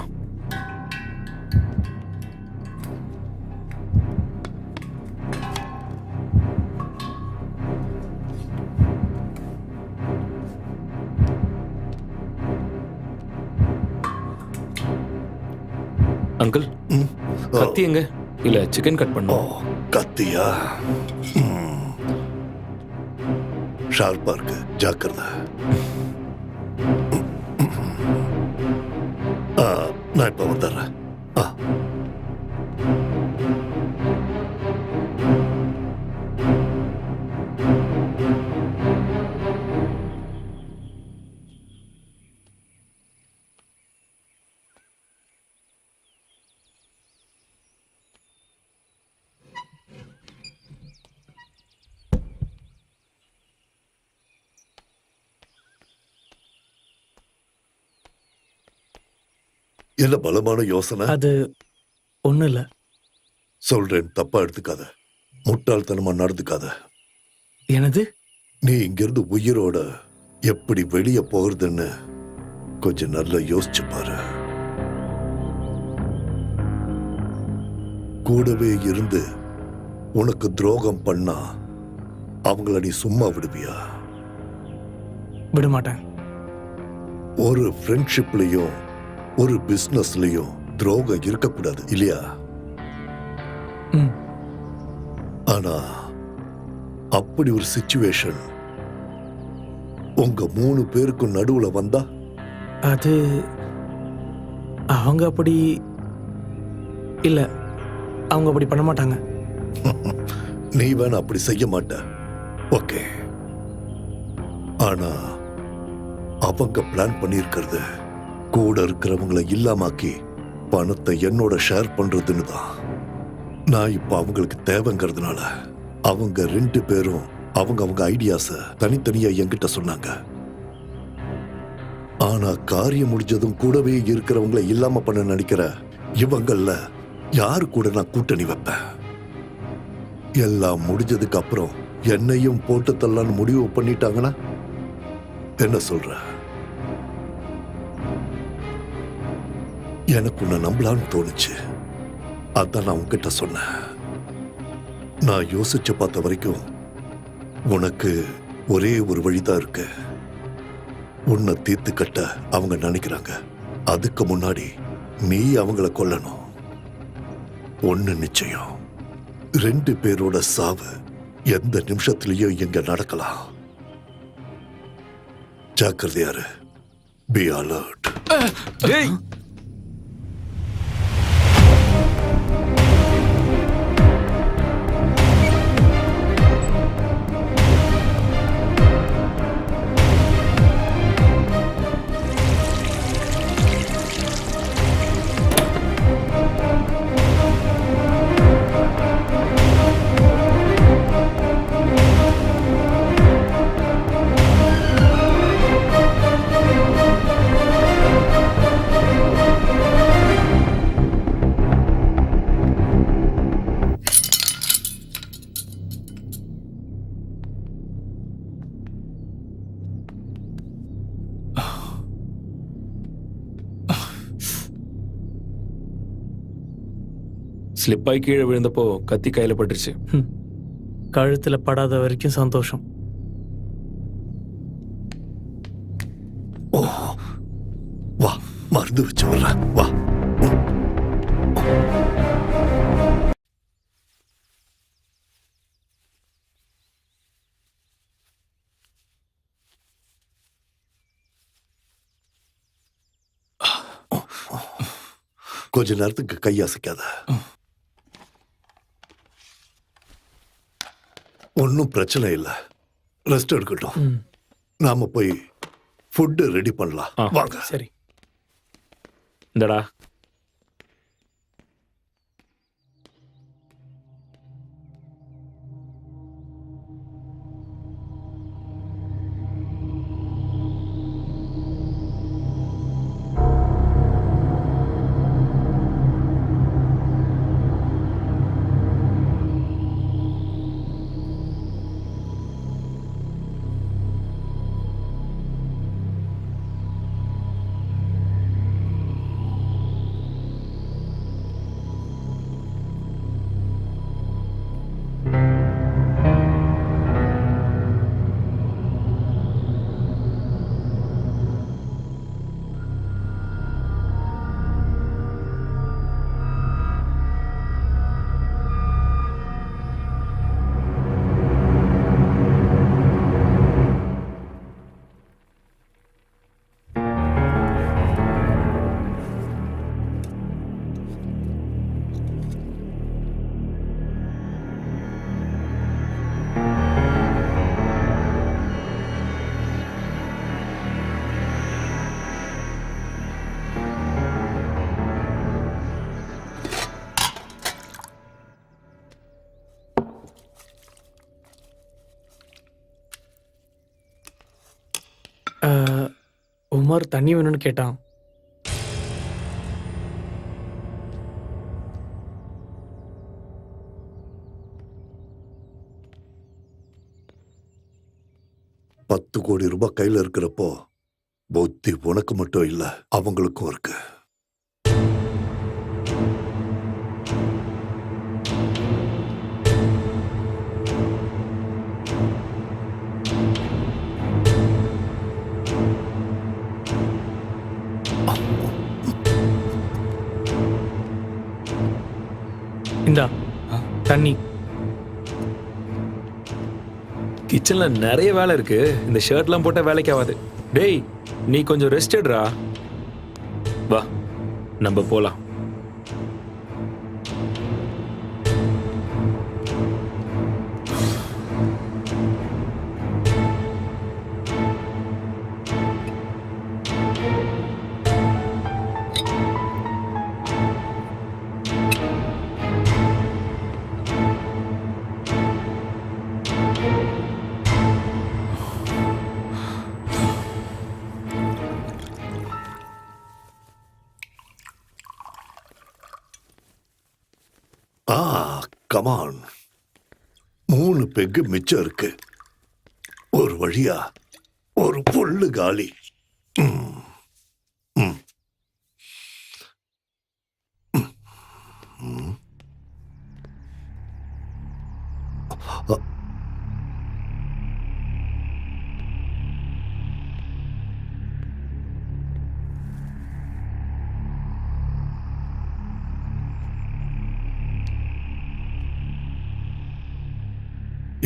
அங்கிள், கத்தி எங்க? இல்ல சிக்கன் கட் ஓ, பண்ணும். கத்தியா? ஷார்ப்பா இருக்கு, ஜாக்கிரதை. நான் இப்ப வந்துடுறேன். என்ன பலமான யோசனை? அது ஒன்றும் இல்லை. சொல்றேன், தப்பா எடுத்துக்காத. முட்டாள்தனமா நடந்துக்காத. எனது நீ இங்கிருந்து உயிரோட எப்படி வெளியே போகிறதுன்னு கொஞ்சம் நல்லா யோசிச்சு பாரு. கூடவே இருந்து உனக்கு துரோகம் பண்ணா அவங்கள நீ சும்மா விடுவியா? விட மாட்டேன். ஒரு ஃப்ரெண்ட்ஷிப்லயும் ஒரு பிசினஸ்லயும் துரோகம் இருக்கக்கூடாது, இல்லையா? ம். ஆனா அப்படி ஒரு சிச்சுவேஷன் உங்க 3 பேருக்கும் நடுவுல வந்தா? அது அவங்க அப்படி இல்லை, அவங்க அப்படி பண்ண மாட்டாங்க. நீ வேணா அப்படி செய்ய மாட்ட, ஓகே. ஆனா அவங்க பிளான் பண்ணியிருக்கிறது கூட இருக்கிறவங்களை இல்லாமாக்கி பணத்தை என்னோட ஷேர் பண்றதுன்னு தான். நான் இப்ப அவங்களுக்கு தேவைங்கிறதுனால அவங்க 2 பேரும் அவங்க ஐடியாஸ தனித்தனியா என்கிட்ட சொன்னாங்க. ஆனா காரியம் முடிஞ்சதும் கூடவே இருக்கிறவங்களை இல்லாம பண்ண நினைக்கிற இவங்கள யாரு கூட நான் கூட்டணி வைப்பேன்? எல்லாம் முடிஞ்சதுக்கு அப்புறம் என்னையும் போட்டு தள்ளலான்னு முடிவு பண்ணிட்டாங்கன்னா என்ன சொல்ற? எனக்கு உன்னை நம்பலான்னு தோணுச்சு, அதான் நான் உன்கிட்ட சொன்னேன். நான் யோசிச்சு பார்த்த வரைக்கும் உனக்கு ஒரே ஒரு வழிதான் இருக்கு. உன்னை தீர்த்து கட்ட அவங்க நினைக்கிறாங்க. அதுக்கு முன்னாடி நீ அவங்கள கொல்லணும். ஒண்ணு நிச்சயம், 2 பேரோட சாவு எந்த நிமிஷத்திலயும் இங்க நடக்கலாம். ஜாக்கிரதையாரு. Be alert. டேய், ஸ்லிப்பாய் கீழே விழுந்தப்போ கத்தி கையில பட்டுருச்சு. கழுத்தில் படாத வரைக்கும் சந்தோஷம். வா மருந்து வச்சு வர்றேன் வா. கொஞ்ச நேரத்துக்கு கையசைக்காத. ஒன்றும் பிரச்சனை இல்லை, ரெஸ்ட் எடுக்கட்டும். நாம போய் ஃபுட்டு ரெடி பண்ணலாம். வாங்க. சரி இந்தடா. உமர் தண்ணி வேணும்னு கேட்டான். $10 கோடி கையில இருக்கிறப்போ புத்தி உனக்கு மட்டும் இல்ல, அவங்களுக்கும் இருக்கு. இந்தா தண்ணி. கிச்சன்ல நிறைய வேலை இருக்கு, இந்த ஷர்ட்லாம் போட்ட வேலைக்கு ஆகாது. டேய் நீ கொஞ்சம் ரெஸ்ட் எடுறா. வா நம்ம போலாம். கமான், 3 பெக்கு மிச்சம் இருக்கு. ஒரு வழியா ஒரு புல்லு காலி.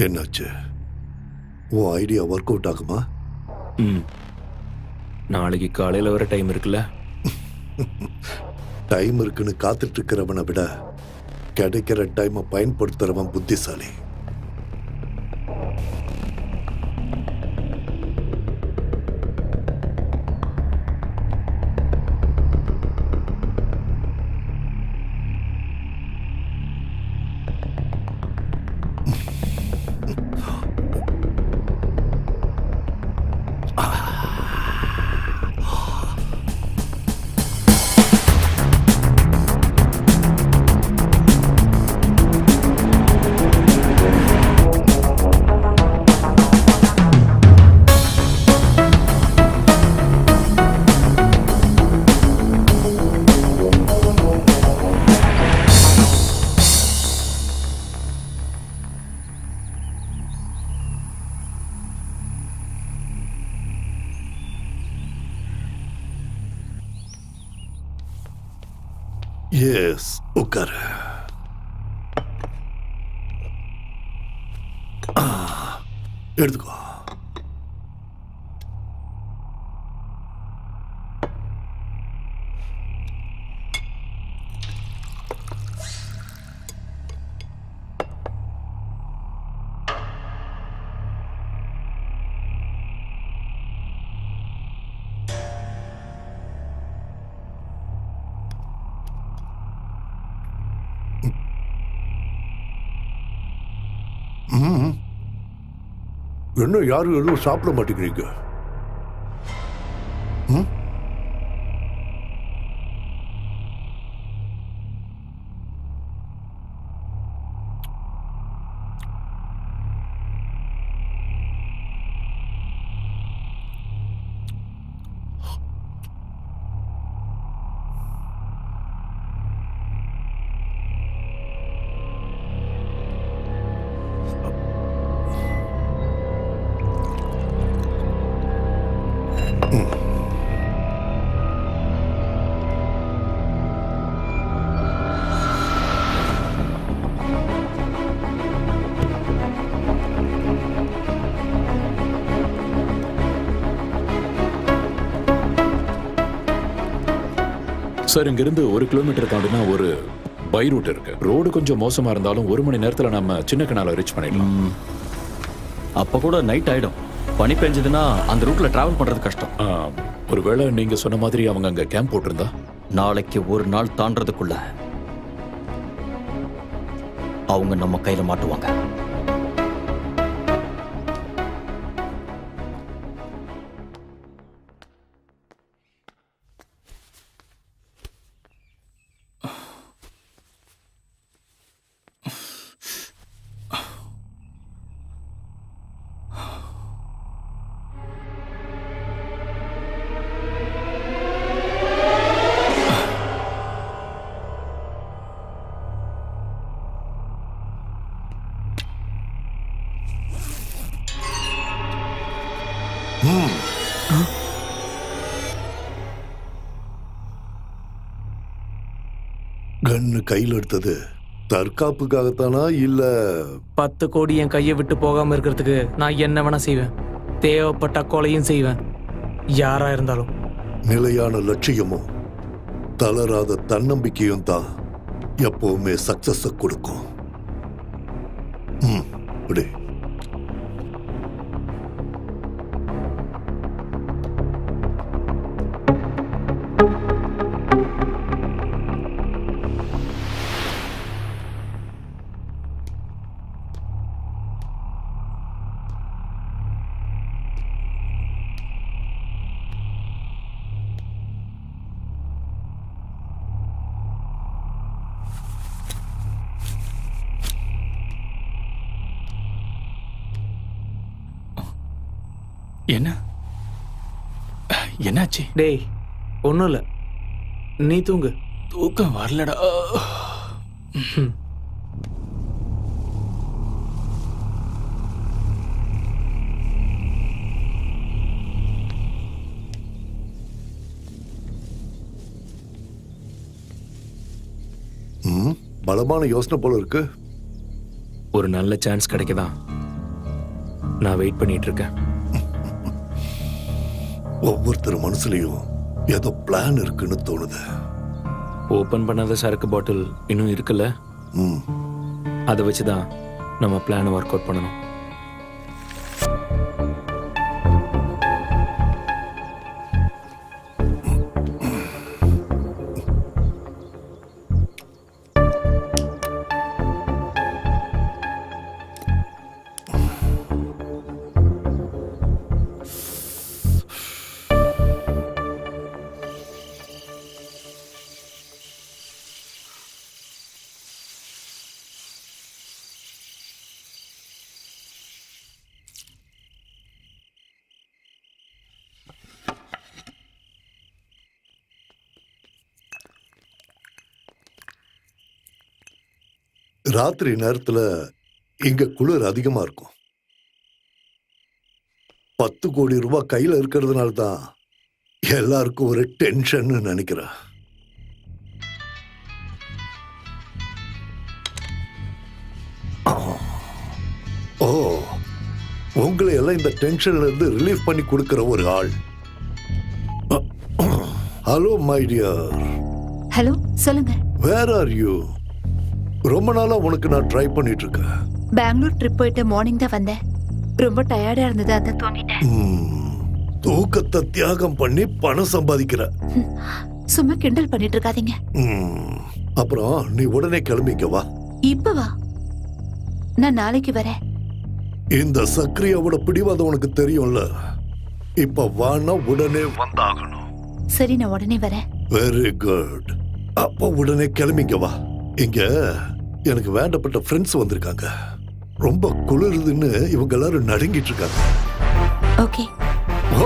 என்னாச்சு? உன் ஐடியா ஒர்க் அவுட் ஆகுமா? நாளைக்கு காலையில வர டைம் இருக்குல்ல? டைம் இருக்குன்னு காத்துட்டு இருக்கிறவனை விட கிடைக்கிற டைமை பயன்படுத்துறவன் புத்திசாலி. எஸ், உட்காரு. எடுத்துக்கோ. ம். என்ன யாரும் எதுவும் சாப்பிட மாட்டேங்கிறீங்க? ம்? சார் இங்கிருந்து 1 கிலோமீட்டர் தாண்டினா ஒரு பை ரூட் இருக்கு. ரோடு கொஞ்சம் மோசமா இருந்தாலும் 1 மணி நேரத்துல நம்ம சின்ன கனால ரீச் பண்ணிடலாம். அப்ப கூட நைட் ஆயிடும். பனி பெஞ்சதுன்னா அந்த ரூட்ல டிராவல் பண்றது கஷ்டம். ஒருவேளை நீங்க சொன்ன மாதிரி அவங்க அங்க கேம்ப் போட்டிருந்தா நாளைக்கு ஒரு நாள் தாண்டறதுக்குள்ள அவங்க நம்ம கையில மாட்டுவாங்க. கன்னு கையில் எடுத்தது தற்காப்புக்காகத்தானா இல்ல 10 கோடி என் கையை விட்டு போகாம இருக்கிறதுக்கு நான் என்ன வேணா செய்வேன். தேவைப்பட்ட கொலையும் செய்வேன். யாரா இருந்தாலும். நிலையான லட்சியமும் தளராத தன்னம்பிக்கையும் தான் எப்பவுமே சக்சஸ் கொடுக்கும். அப்படி என்ன என்னாச்சு? டேய் ஒன்றும் இல்லை, நீ தூங்கு. தூக்கம் வரலடா. பலமான யோசனை போல இருக்கு. ஒரு நல்ல சான்ஸ் கிடைக்கதான் நான் வெயிட் பண்ணிட்டு இருக்கேன். ஒவ்வொருத்தர் மனசுலயும் ஏதோ பிளான் இருக்குன்னு தோணுது. ஓபன் பண்ணாத சரக்கு பாட்டில் இன்னும் இருக்குல்ல, அதை வச்சுதான் நம்ம பிளானை ஒர்க் அவுட் பண்ணணும். ராத்திரி நேரத்துல இங்க குளிர் அதிகமா இருக்கும். 10 கோடி ரூபாய் கையில இருக்கிறதுனால தான் எல்லாருக்கும் ஒரு டென்ஷன் நினைக்கிறேன். ஓ, உங்களை எல்லாம் இந்த டென்ஷன்ல இருந்து ரிலீஃப் பண்ணி கொடுக்கிற ஒரு ஆள். ஹலோ மை டியர், ஹலோ, சொல்லுங்க. Where are you? ரொம்ப நாளா உனக்கு நான் ட்ரை பண்ணிட்டு இருக்கேன். பெங்களூர் ட்ரிப் போயிட்டு மார்னிங் தான் வந்தேன். ரொம்ப டயர்டா இருந்தது, அதான் தூங்கிட்டேன். தூக்கத்தை தியாகம் பண்ணி பணம் சம்பாதிக்கிற. சும்மா கிண்டல் பண்ணிட்டு இருக்காதீங்க. அப்புறம் நீ உடனே கிளம்பிக்க வா. இப்ப வா, நான் நாளைக்கு வரேன். இந்த சக்ரியாவோட பிடிவாதம் உனக்கு தெரியும்ல. இப்ப வானா உடனே வந்தாகணும். சரி, நான் உடனே வரேன். Very good. அப்ப உடனே கிளம்பிக்க வா. இங்க எனக்கு வேண்டப்பட்ட ஃப்ரெண்ட்ஸ் வந்திருக்காங்க. ரொம்ப குளிருதுன்னு இவங்க எல்லாரும் நடுங்கிட்டு இருக்காங்க. Okay.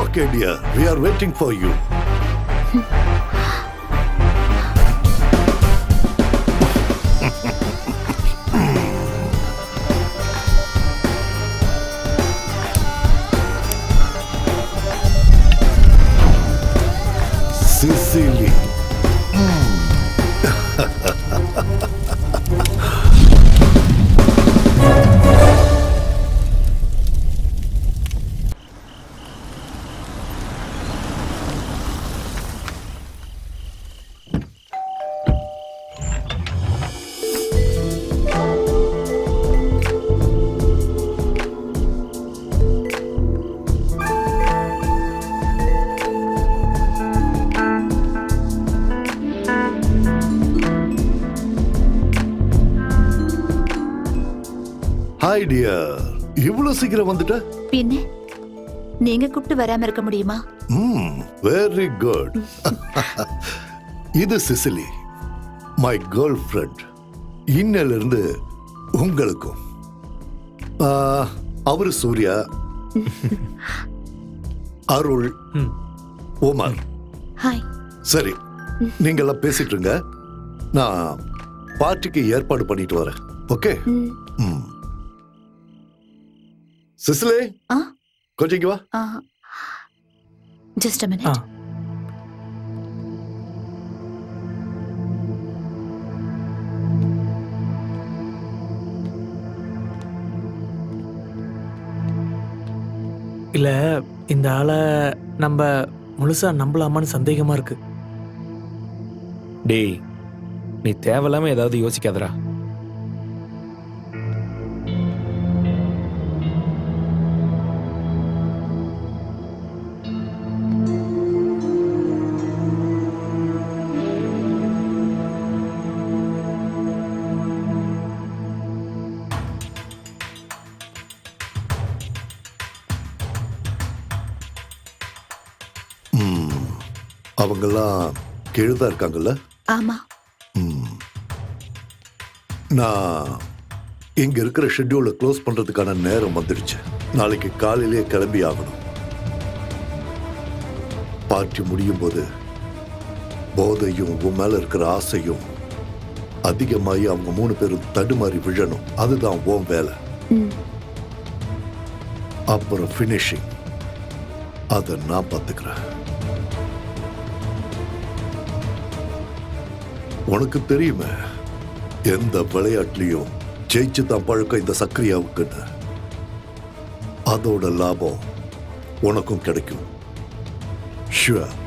Okay dear, we are waiting for you. Sicily. Hi dear, இவ்வளவு சீக்கிரம் வந்துட்ட? பின்ன நீங்க கூப்பிட்டு வராம இருக்க முடியுமா? Very good. இது சிசிலி, மை கேர்ள் ஃப்ரெண்ட். இன்னையில இருந்து உங்களுக்கும். அவரு சூர்யா, அருள், உமர். ஹாய். சரி, நீங்க எல்லாம் பேசிட்டு இருங்க. நான் பார்ட்டிக்கு ஏற்பாடு பண்ணிட்டு வரேன். ஓகே? சிசிலே, கொஞ்சம் இங்க வா. Just a minute. இல்ல, இந்த ஆளை நம்ம முழுசா நம்பலாமான்னு சந்தேகமா இருக்கு. டேய், நீ தேவையில்லாம ஏதாவது யோசிக்காதடா. அவங்கெல்லாம் கீழதான் இருக்காங்கல்ல? ஆமா. நான் இங்க இருக்கிற ஷெட்யூலை க்ளோஸ் பண்றதுக்கான நேரம் வந்துடுச்சு. நாளைக்கு காலையிலேயே கிளம்பி ஆகணும். பார்ட்டி முடியும் போது போதையும் உன் மேல இருக்கிற ஆசையும் அதிகமாகி அவங்க 3 பேரும் தடுமாறி விழணும். அதுதான் உன் வேலை. அப்புறம் ஃபினிஷிங் அதை நான் பார்த்துக்கிறேன். உனக்கு தெரியுமே, எந்த விளையாட்டுலயும் ஜெயிச்சு தான் பழக்கம் இந்த சக்ரியாவுக்குன்னு. அதோட லாபம் உனக்கும் கிடைக்கும். ஷுவர்.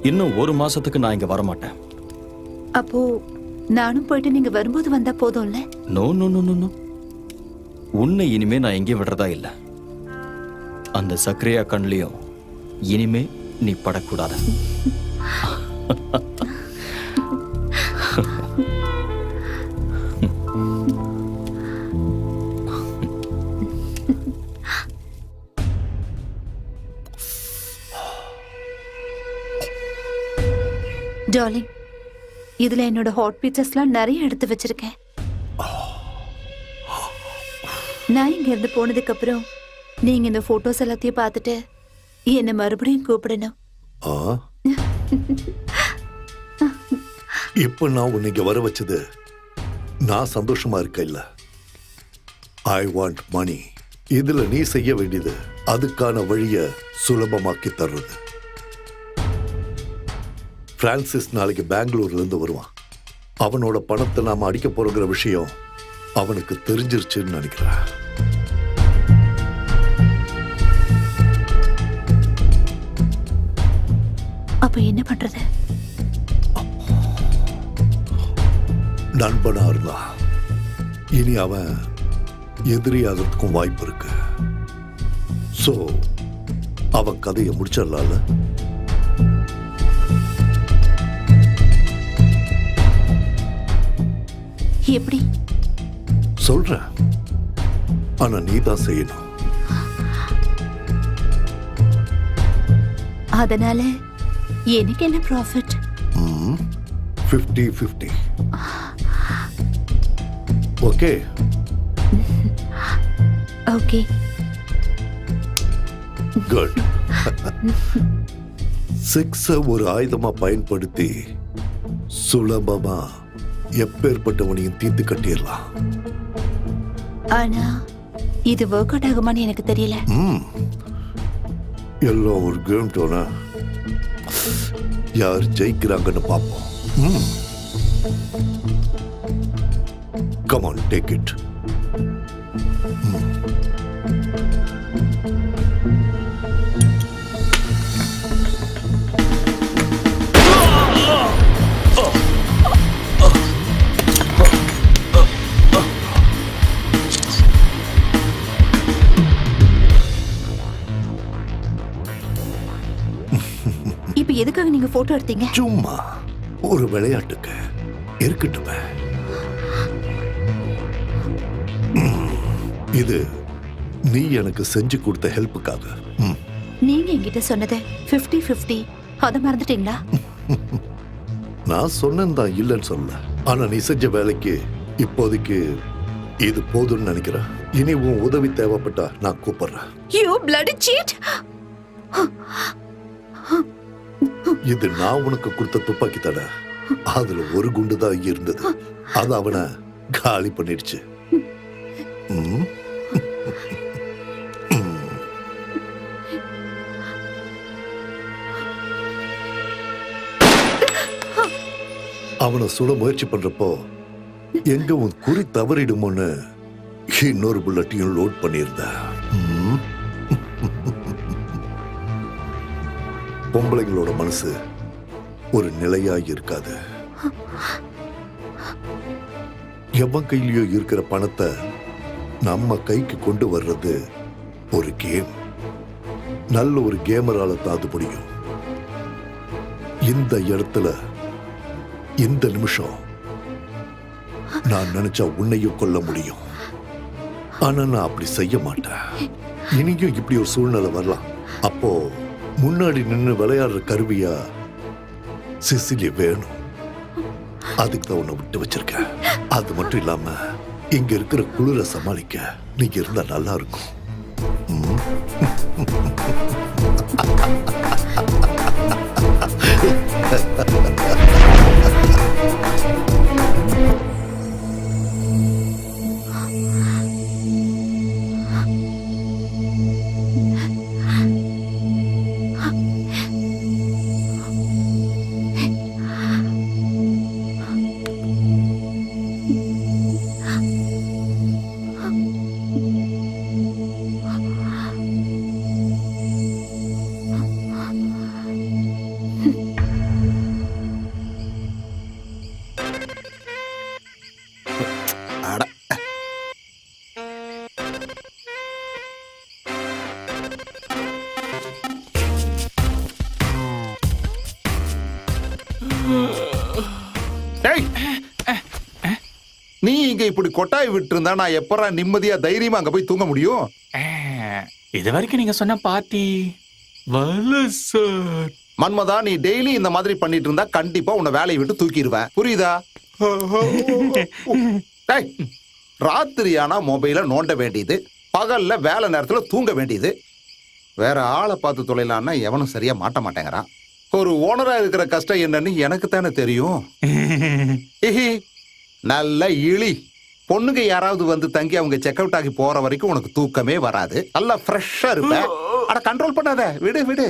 இன்னும் 1 மாசத்துக்கு நான் இங்க வரமாட்டேன். அப்போ நானும் போயிட்டு நீங்க வரும்போது வந்தா போதும்ல? No no no no no. உன்னை இனிமே நான் எங்கேயும் விடுறதா இல்ல. அந்த சக்ரியா கண்லயும் இனிமே நீ படக்கூடாது. டார்லிங், இதுல என்னோட ஹாட் பீச்சர்ஸ்லாம் நிறைய எடுத்து வச்சிருக்கேன். நான் இங்க இருந்து போனதுக்கு அப்புறம் நீங்க இந்த போட்டோஸ் எல்லாத்தையும் பார்த்துட்டு என்ன மறுபடியும் கூப்பிடணும். ஆ? இப்ப நான் உன்னை இங்க வர வச்சது நான் சந்தோஷமா இருக்க இல்ல. I want money. இதுல நீ செய்ய வேண்டியது அதுக்கான வழிய சுலபமாக்கி தர்றது. பிரான்சிஸ் நாளைக்கு பெங்களூர்ல இருந்து வருவான். அவனோட பணத்தை நாம அடிக்க போறோங்கிற விஷயம் அவனுக்கு தெரிஞ்சிருச்சுன்னு நினைக்கிறேன். அப்ப என்ன பண்றது? நண்பனா இருந்தா இனி அவன் எதிரியாகிறதுக்கும் வாய்ப்பு இருக்கு. சோ அவன் கதையை முடிச்சிடலாம்ல. எப்படி? சொல்றேன், ஆனா நீ தான் செய்யணும். அதனால எனக்கு என்ன ப்ராஃபிட்? 50-50. ஓகே? ஓகே. குட். செக்ஸ ஒரு ஆயுதமா பயன்படுத்தி சுலபமா எப்பேற்பட்டவனையும் தீர்த்து கட்டிடலாம். ஆனா இது ஒர்க் அவுட் ஆகுமான்னு எனக்கு தெரியல. எல்லாம் ஒரு கேம் டோனா. யார் ஜெயிக்கிறாங்கன்னு பார்ப்போம். Come on, take it. இப்ப எதுக்காக நீங்க போட்டோ எடுத்தீங்க? சும்மா ஒரு விளையாட்டுக்கு இருக்கட்டுமே. இது நீ எனக்கு செஞ்சு கொடுத்த ஹெல்ப்புக்காக. நீங்க என்கிட்ட சொன்னது 50-50. அத மறந்துட்டீங்களா? நான் சொன்னேன் இல்லைன்னு சொல்ல. ஆனா நீ செஞ்ச வேலைக்கு இப்போதைக்கு இது போதும்னு நினைக்கிறேன். இனி உன் உதவி தேவைப்பட்டா நான் கூப்பிடுறேன். You bloody cheat! இது நான் உனக்கு கொடுத்த துப்பாக்கி தடை. அதுல ஒரு குண்டு தான் இருந்தது. அது அவனை காலி பண்ணிடுச்சு. அவனை சுட முயற்சி பண்றப்போ எங்க உன் குறி தவறிடுமோன்னு இன்னொரு புல்லட்டையும் லோட் பண்ணியிருந்த. பொம்பளைங்களோட மனசு ஒரு நிலையா இருக்காது. எவன் கையிலயோ இருக்கிற பணத்தை நம்ம கைக்கு கொண்டு வர்றது ஒரு கேம். நல்ல ஒரு கேமரால தான் அது முடியும். இந்த இடத்துல இந்த நிமிஷம் நான் நினைச்சா உன்னையும் கொல்ல முடியும். ஆனா நான் அப்படி செய்ய மாட்டேன். இனியும் இப்படி ஒரு சூழ்நிலை வரலாம். அப்போ முன்னாடி நின்று விளையாடுற கருவியா சிசிலி வேணும். அதுக்கு தான் உன்னை விட்டு வச்சிருக்கேன். அது மட்டும் இல்லாம இங்க இருக்கிற குளிர சமாளிக்க நீங்க இருந்தா நல்லா இருக்கும். நீ இங்க இப்படி கொட்டாய் விட்டு இருந்தா நான் எப்பறா நிம்மதியா தைரியமா அங்க போய் தூங்க முடியும்? இது வரைக்கும் நீங்க சொன்ன பார்ட்டி சார். மன்மதா, நீ டெய்லி இந்த மாதிரி பண்ணிட்டு இருந்தா கண்டிப்பா உன்னை வேலையை விட்டு தூக்கிடுவேன். புரியுதா? டேய், ராத்திரியானா மொபைல நோண்ட வேண்டியது, பகல்ல வேலை நேரத்துல தூங்க வேண்டியது. வேற ஆளை பார்த்து தொலைலான்னா எவனும் சரியா மாட்ட மாட்டேங்கிறான். ஒரு ஓனரா இருக்கிற கஷ்டம் என்னன்னு எனக்கு தானே தெரியும். ஹிஹி, நல்ல இழி. பொண்ணுங்க யாராவது வந்து தங்கி அவங்க செக் அவுட் ஆகி போற வரைக்கும் உனக்கு தூக்கமே வராது. நல்லா ஃப்ரெஷ்ஷா இருப்ப. அட கண்ட்ரோல் பண்ணாத, விடு விடு.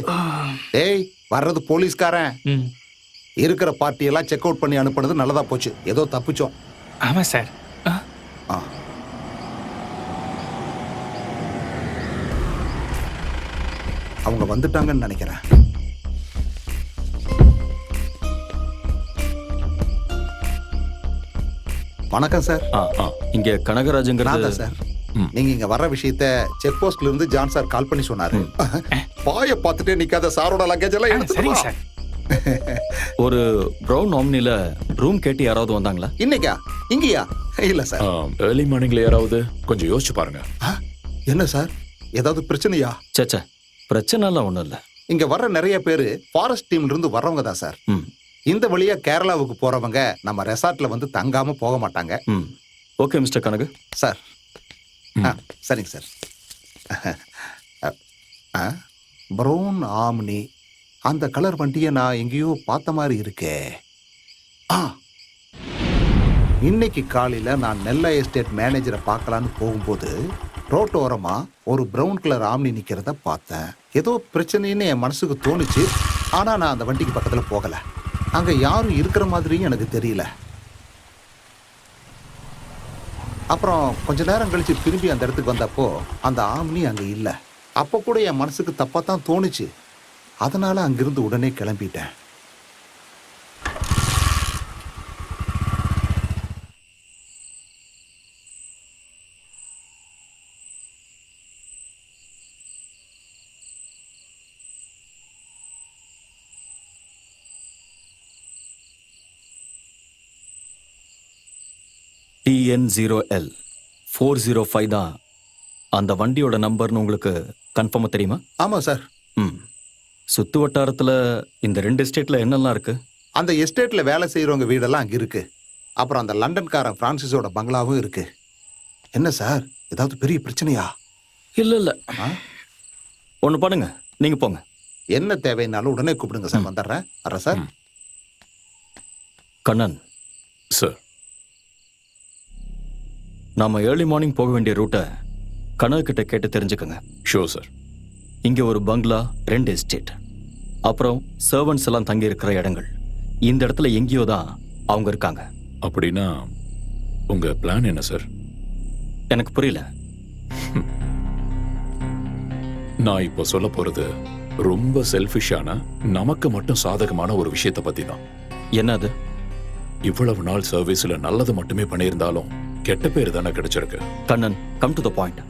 டேய், வர்றது போலீஸ்காரன். இருக்கிற பார்ட்டியெல்லாம் செக் அவுட் பண்ணி அனுப்புனது நல்லதா போச்சு. ஏதோ தப்பிச்சோம். ஆமா சார். ஆ. அவங்க வந்துட்டாங்கன்னு நினைக்கிறேன். வணக்கம் சார். இங்க நான் கனகராஜங்கிறது தான் சார். நீங்க இங்க வர்ற விஷயத்த செக் போஸ்ட்ல இருந்து ஜான் சார் கால் பண்ணி சொன்னாரு. பாய பார்த்துட்டே நிக்காத, சாரோட லக்கேஜ் எல்லாம் எடுத்து சரிங்க சார். ஒரு ப்ரௌன் ஆம்னில ரூம் கேட்டு யாராவது வந்தாங்களா? இன்னைக்கா? இங்கயா? இல்ல சார். ஏர்லி மார்னிங்ல யாராவது கொஞ்சம் யோசிச்சு பாருங்க. என்ன சார், ஏதாவது பிரச்சனையா? சேச்சே, பிரச்சனைலாம் ஒண்ணும் இல்ல. இங்க வர்ற நிறைய பேரு ஃபாரஸ்ட் டீம்ல இருந்து வர்றவங்க தான் சார். இந்த வழியா கேரளாவுக்கு போறவங்க நம்ம ரெசார்ட்ல வந்து தங்காம போக மாட்டாங்க. Okay mister Kanagu. சார். சரிங்க சார். ப்ரௌன் ஆம்னி, அந்த கலர் வண்டியை நான் எங்கேயோ பார்த்த மாதிரி இருக்கே. இன்னைக்கு காலையில நான் நெல்லை எஸ்டேட் மேனேஜரை பார்க்கலான்னு போகும்போது ரோட்டோரமா ஒரு ப்ரௌன் கலர் ஆம்னி நிக்கிறத பார்த்தேன். ஏதோ பிரச்சனைன்னு என் மனசுக்கு தோணுச்சு. ஆனா நான் அந்த வண்டிக்கு பக்கத்துல போகல. அங்க யாரும் இருக்கிற மாதிரியும் எனக்கு தெரியல. அப்புறம் கொஞ்ச நேரம் கழிச்சு திரும்பி அந்த இடத்துக்கு வந்தப்போ அந்த ஆம்னி அங்க இல்ல. அப்ப கூட என் மனசுக்கு தப்பா தான் தோணுச்சு. அதனால அங்கிருந்து உடனே கிளம்பிட்டேன். TN0L 405 தான் அந்த வண்டியோட நம்பர்னு உங்களுக்கு கன்ஃபார்மா தெரியுமா? ஆமா சார். சுத்து வட்டாரத்துல இந்த 2 எஸ்டேட்ல என்னெல்லாம் இருக்கு? அந்த எஸ்டேட்ல வேலை செய்யறவங்க வீடெல்லாம் அங்க இருக்கு. அப்புறம் அந்த லண்டன்காரன் பிரான்சிஸோட பங்களாவும் இருக்கு. என்ன சார், ஏதாவது பெரிய பிரச்சனையா? இல்ல ஒண்ணு பண்ணுங்க, நீங்க போங்க. என்ன தேவைன்னாலும் உடனே கூப்பிடுங்க சார். வந்துடுறேன். வர்றேன் சார். கண்ணன் சார், நாம ஏர்லி மார்னிங் போக வேண்டிய ரூட்டை கனவு கிட்ட கேட்டு தெரிஞ்சுக்கோங்க. Show sir. இங்க ஒரு பங்களா, 2 எஸ்டேட், அப்புறம் சர்வன்ட்ஸ் எல்லாம் தங்கி இருக்கிற இடங்கள். இந்த இடத்துல எங்கேயோ தான் அவங்க இருக்காங்க. அப்படின்னா உங்க பிளான் என்ன சார்? எனக்கு புரியல. நான் இப்போ சொல்ல போறது ரொம்ப செல்ஃபிஷான, நமக்கு மட்டும் சாதகமான ஒரு விஷயத்தை பத்தி தான். என்னது? இவ்வளவு நாள் சர்வீஸ்ல நல்லது மட்டுமே பண்ணியிருந்தாலும் கெட்ட பேர் தானே கிடைச்சிருக்கு. Kannan, come to the point.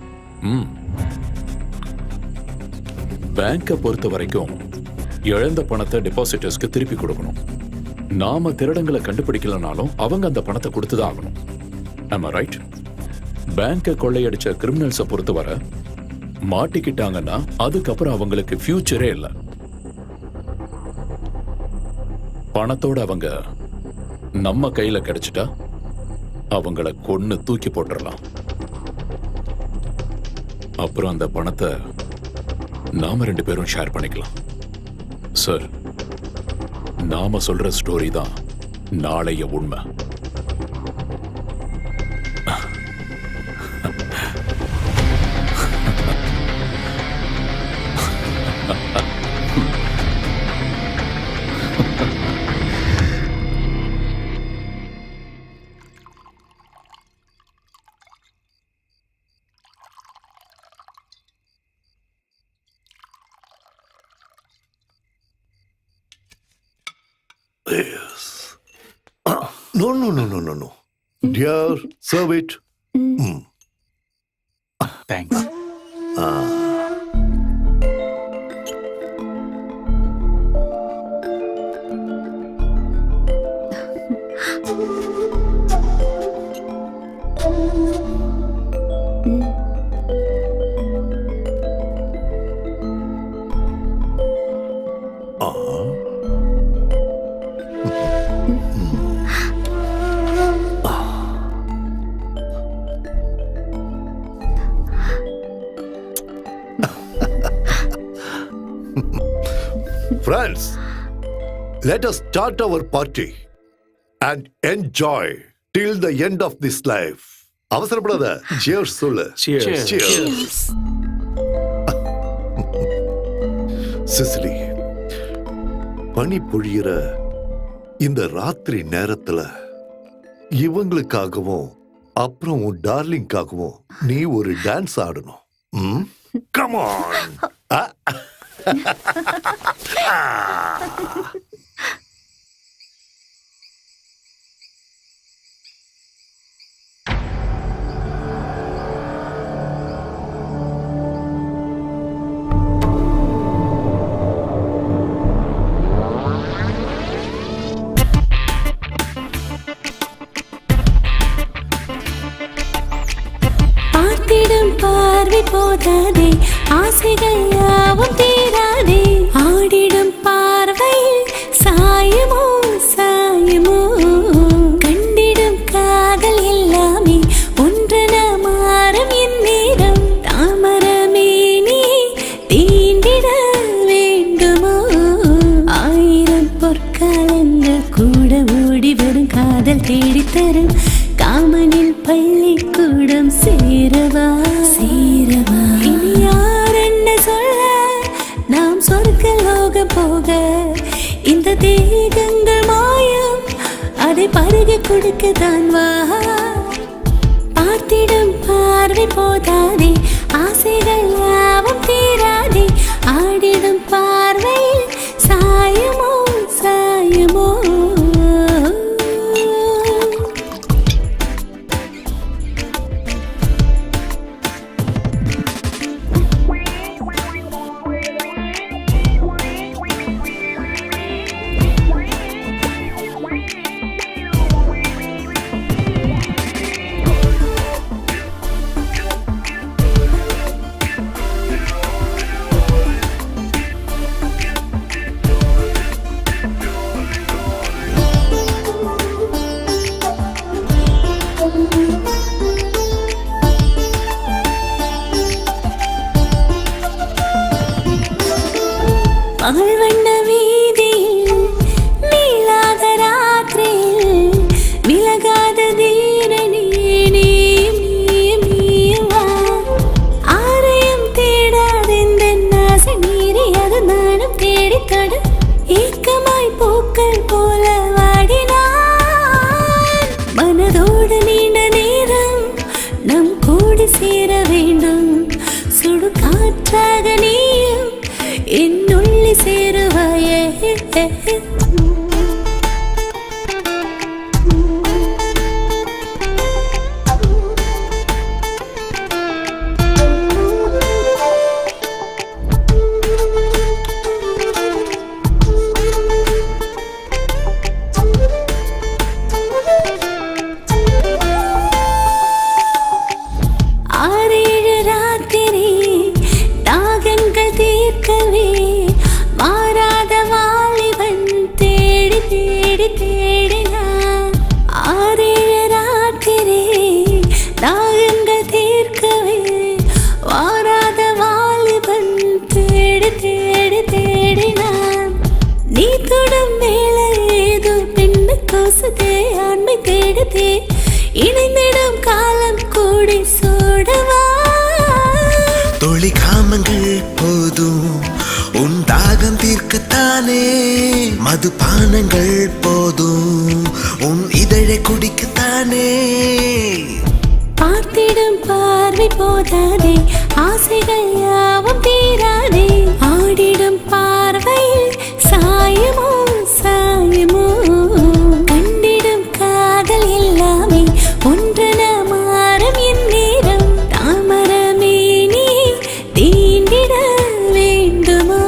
பேங்கை பொறுத்த வரைக்கும் இழந்த பணத்தை டெபாசிட்டர்ஸ்க்கு திருப்பி கொடுக்கணும். நாம திருடங்களை கண்டுபிடிக்கலனாலும் அவங்க அந்த பணத்தை கொடுத்துதான் ஆகணும். ஆமா ரைட்? பேங்கை கொள்ளையடிச்ச கிரிமினல்ஸை பொறுத்தவரை மாட்டிக்கிட்டாங்கன்னா அதுக்கப்புறம் அவங்களுக்கு ஃபியூச்சரே இல்லை. பணத்தோட அவங்க நம்ம கையில கிடைச்சிட்டா அவங்கள கொன்னு தூக்கி போட்டுடலாம். அப்புறம் அந்த பணத்தை நாம 2 பேரும் ஷேர் பண்ணிக்கலாம். சார், நாம சொல்ற ஸ்டோரி தான் நாளைய உண்மை. No. Dear, serve it. Thanks. Friends, let us start our party and enjoy till the end of this life. அவசரப்படாத. Cheers சொல்லு. Cheers. Cheers. சிசிலி, பனி பொழியிற இந்த ராத்திரி நேரத்துல இவங்களுக்காகவும் அப்புறம் உன் டார்லிங்காகவும் நீ ஒரு டான்ஸ் ஆடணும். Come on. பார்த்திடும் பார்வை போதாதே, ஆசைகள் யாவும் தீராதே. ஆடிடும் பார்வையில் சாயமோ சாயமோ, கண்டிடும் காதல் எல்லாமே ஒன்றென மாறும் இந்நேரம். தாமரமே நீ தீண்டிட வேண்டுமோ, ஆயிரம் பொற்காலங்கள் கூட ஓடி வரும் காதல் தேடித்தரும். காமனில் பள்ளிக்கூடம் சேரவா சேரவா, இனி யார் என்ன சொல்ல, நாம் சொர்க்கலோக போக. இந்த தேகங்கள் மாயம், அதை பருகி கொடுக்கத்தான் வா. பார்த்திடும் பார்வை போதாதே, ஆசைகள் யாவும் தீராதே. ஆடிடும் பார்வையில் சாயமோ சாயமோ. பகல் வண்ண வீதியில் நீளாத ராத்திரியில் விலகாத தீரனே நீவா. ஆரையும் தேடாதெந்த ஆசை மீறி அது நானும் தேடித்தடு. ஏக்கமாய் பூக்கள் போல வாடினான். மனதோடு நீண்ட நேரம் நம் கூடி சேர வேண்டும். சுடு காற்றாக நீயும் என்னுள்ளி சேருவாயே. ஆறேழு ராத்திரி தாகங்கள் தீர்க்கவே மாறாத வாலிபன் தேடி தேடி தேடினான். ஆறேழு ராத்திரி தாகங்கள் தீர்க்கவே மாறாத வாலிபன் தேடி தேடி தேடினான். நீ தொடும் வேலை ஏதோ பெண்ணு கோசுதே, ஆண்மை தேடுதே. இணைந்திடும் காலம் கூடி சோடவா. தொழி காமங்கள் போதும் உன் தாகம் தீர்க்கத்தானே. மதுபானங்கள் போதும் உன் இதழை குடிக்கத்தானே. பார்த்திடும் பார்வை போதாதே, ஆசைகள் யாவும் தீராதே. ஆடிடும் பார்வையில் சாயமோ சாயமோ, கண்டிடும் காதல் எல்லாமே ஒன்றென மாறும் இந்நேரம். தாமரமே நீ தீண்டிட வேண்டுமோ.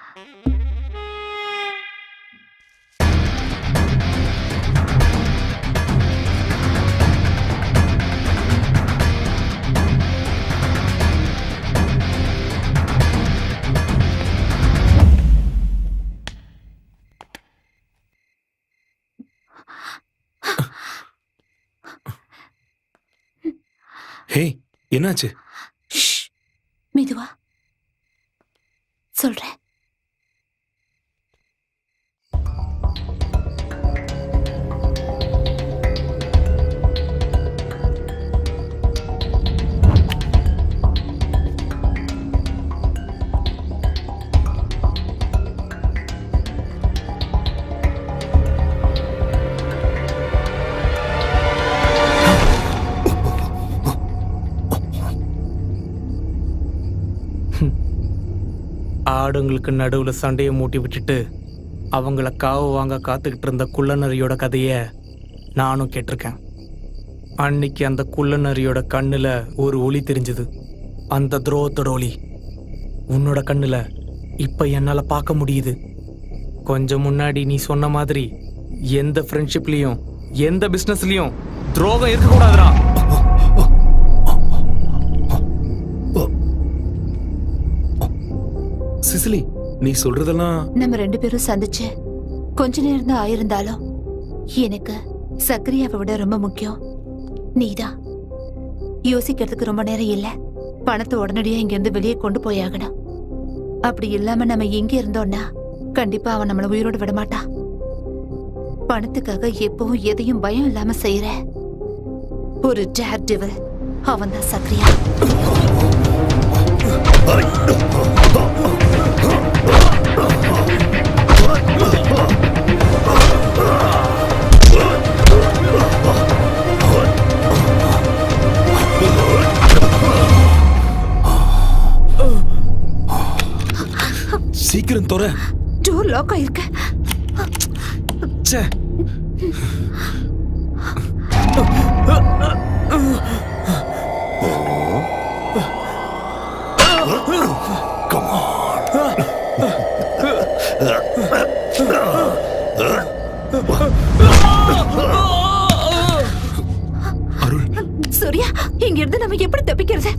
ஹே, என்னாச்சு? ஷ், மெதுவா சொல்றேன். ஆடுங்களுக்கு நடுவுல சண்டையை மூட்டி விட்டுட்டு அவங்கள காவு வாங்க காத்துக்கிட்டு இருந்த குள்ளநரியோட கதைய நானும் கேட்டிருக்கேன். அன்னைக்கு அந்த குள்ளநரியோட கண்ணுல ஒரு ஒளி தெரிஞ்சது. அந்த துரோகத்தோட ஒளி உன்னோட கண்ணுல இப்ப என்னால பார்க்க முடியுது. கொஞ்சம் முன்னாடி நீ சொன்ன மாதிரி எந்த ஃப்ரெண்ட்ஷிப்லயும் எந்த பிசினஸ்லயும் துரோகம் இருக்கக்கூடாதுடா. சிசிலி, நீ சொல்றதெல்லாம் நம்ம 2 பேரும் சந்திச்சு கொஞ்ச நேரம் தான் ஆயிருந்தாலும் எனக்கு சக்கரியாவை விட ரொம்ப முக்கியம் நீதான். யோசிக்கிறதுக்கு ரொம்ப நேரம் இல்ல. பணத்தை உடனடியா இங்க இருந்து வெளியே கொண்டு போயாகணும். அப்படி இல்லாம நம்ம இங்க இருந்தோம்னா கண்டிப்பா அவன் நம்மள உயிரோடு விட மாட்டான். பணத்துக்காக எப்பவும் எதையும் பயம் இல்லாம செய்யற ஒரு டேர் டெவில் அவன் தான் சக்கரியா. சீக்கிரம் தொற. டோர் லாக் ஆயிருக்கு. ச்சே. அருள், சூர்யா, இங்க இருந்து நம்ம எப்படி தப்பிக்கிறது?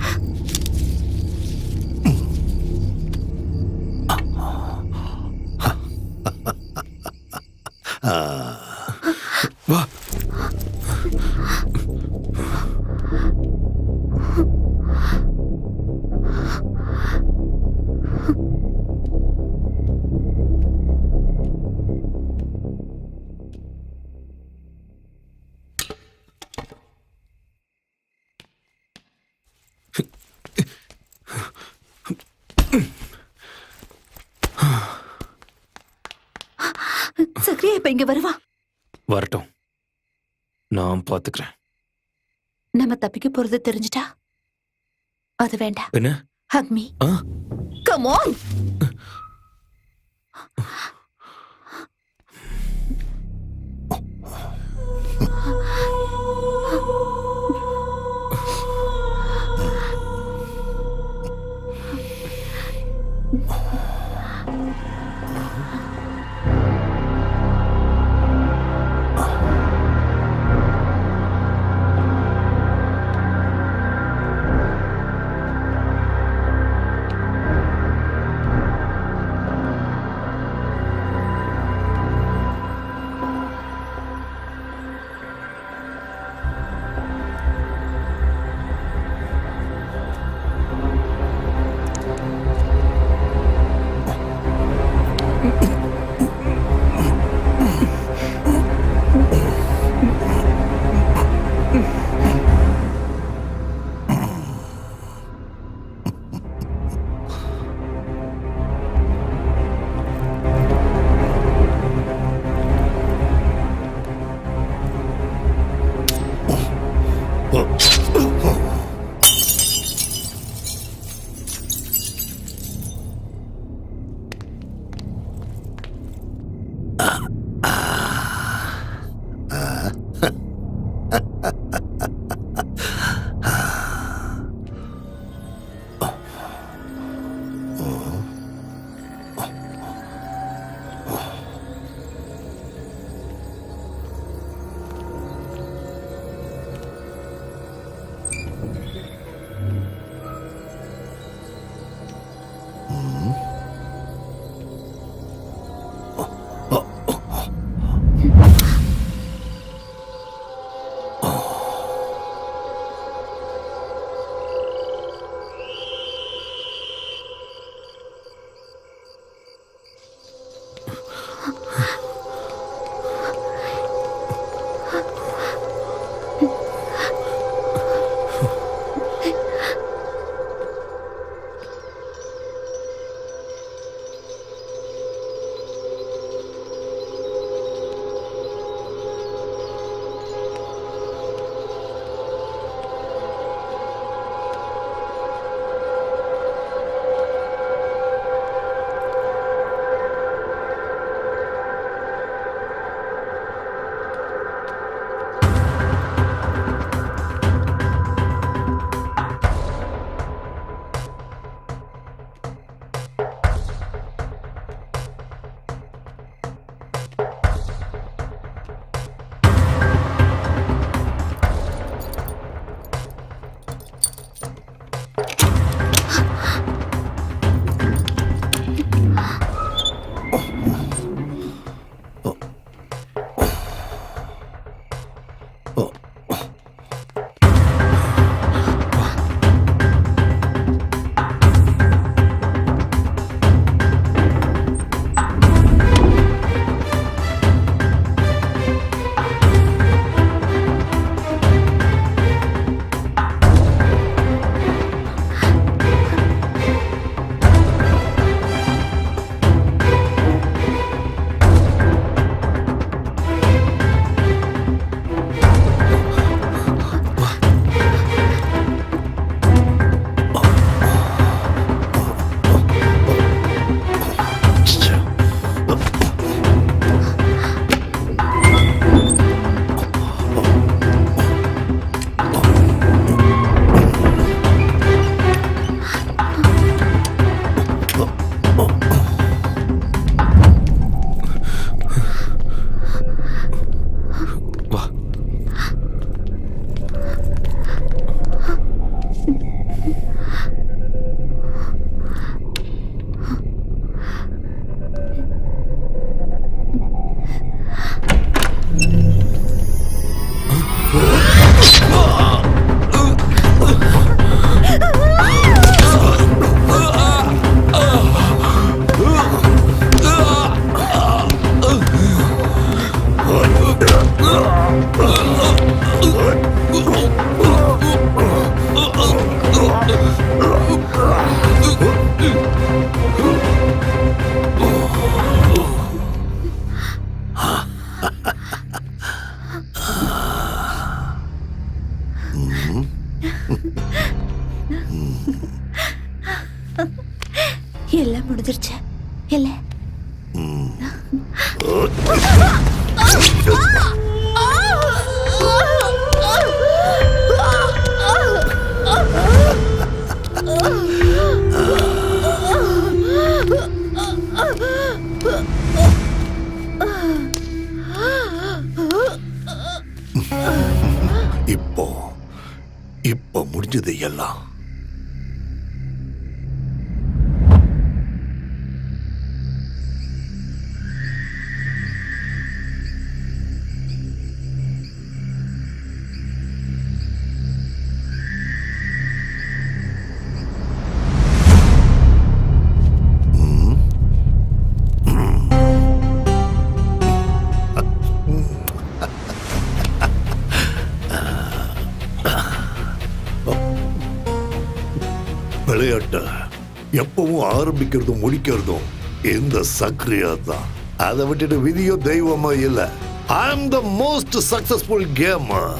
வா. சக்கரியா இப்ப இங்க வருவா. வரட்டும், நான் பாத்துக்கிறேன். நம்ம தப்பிக்க போறது தெரிஞ்சுட்டா அது வேண்டாம். என்ன? Hug me. ஆ? Come on. இல்ல இப்போ முடிஞ்சது எல்லாம். விளையாட்டு எப்பவும் ஆரம்பிக்கிறதும் முடிக்கிறதும் இந்த சக்ரியா தான். அதை விட்டுட்டு விதியோ தெய்வமோ இல்ல. I am the most successful gamer.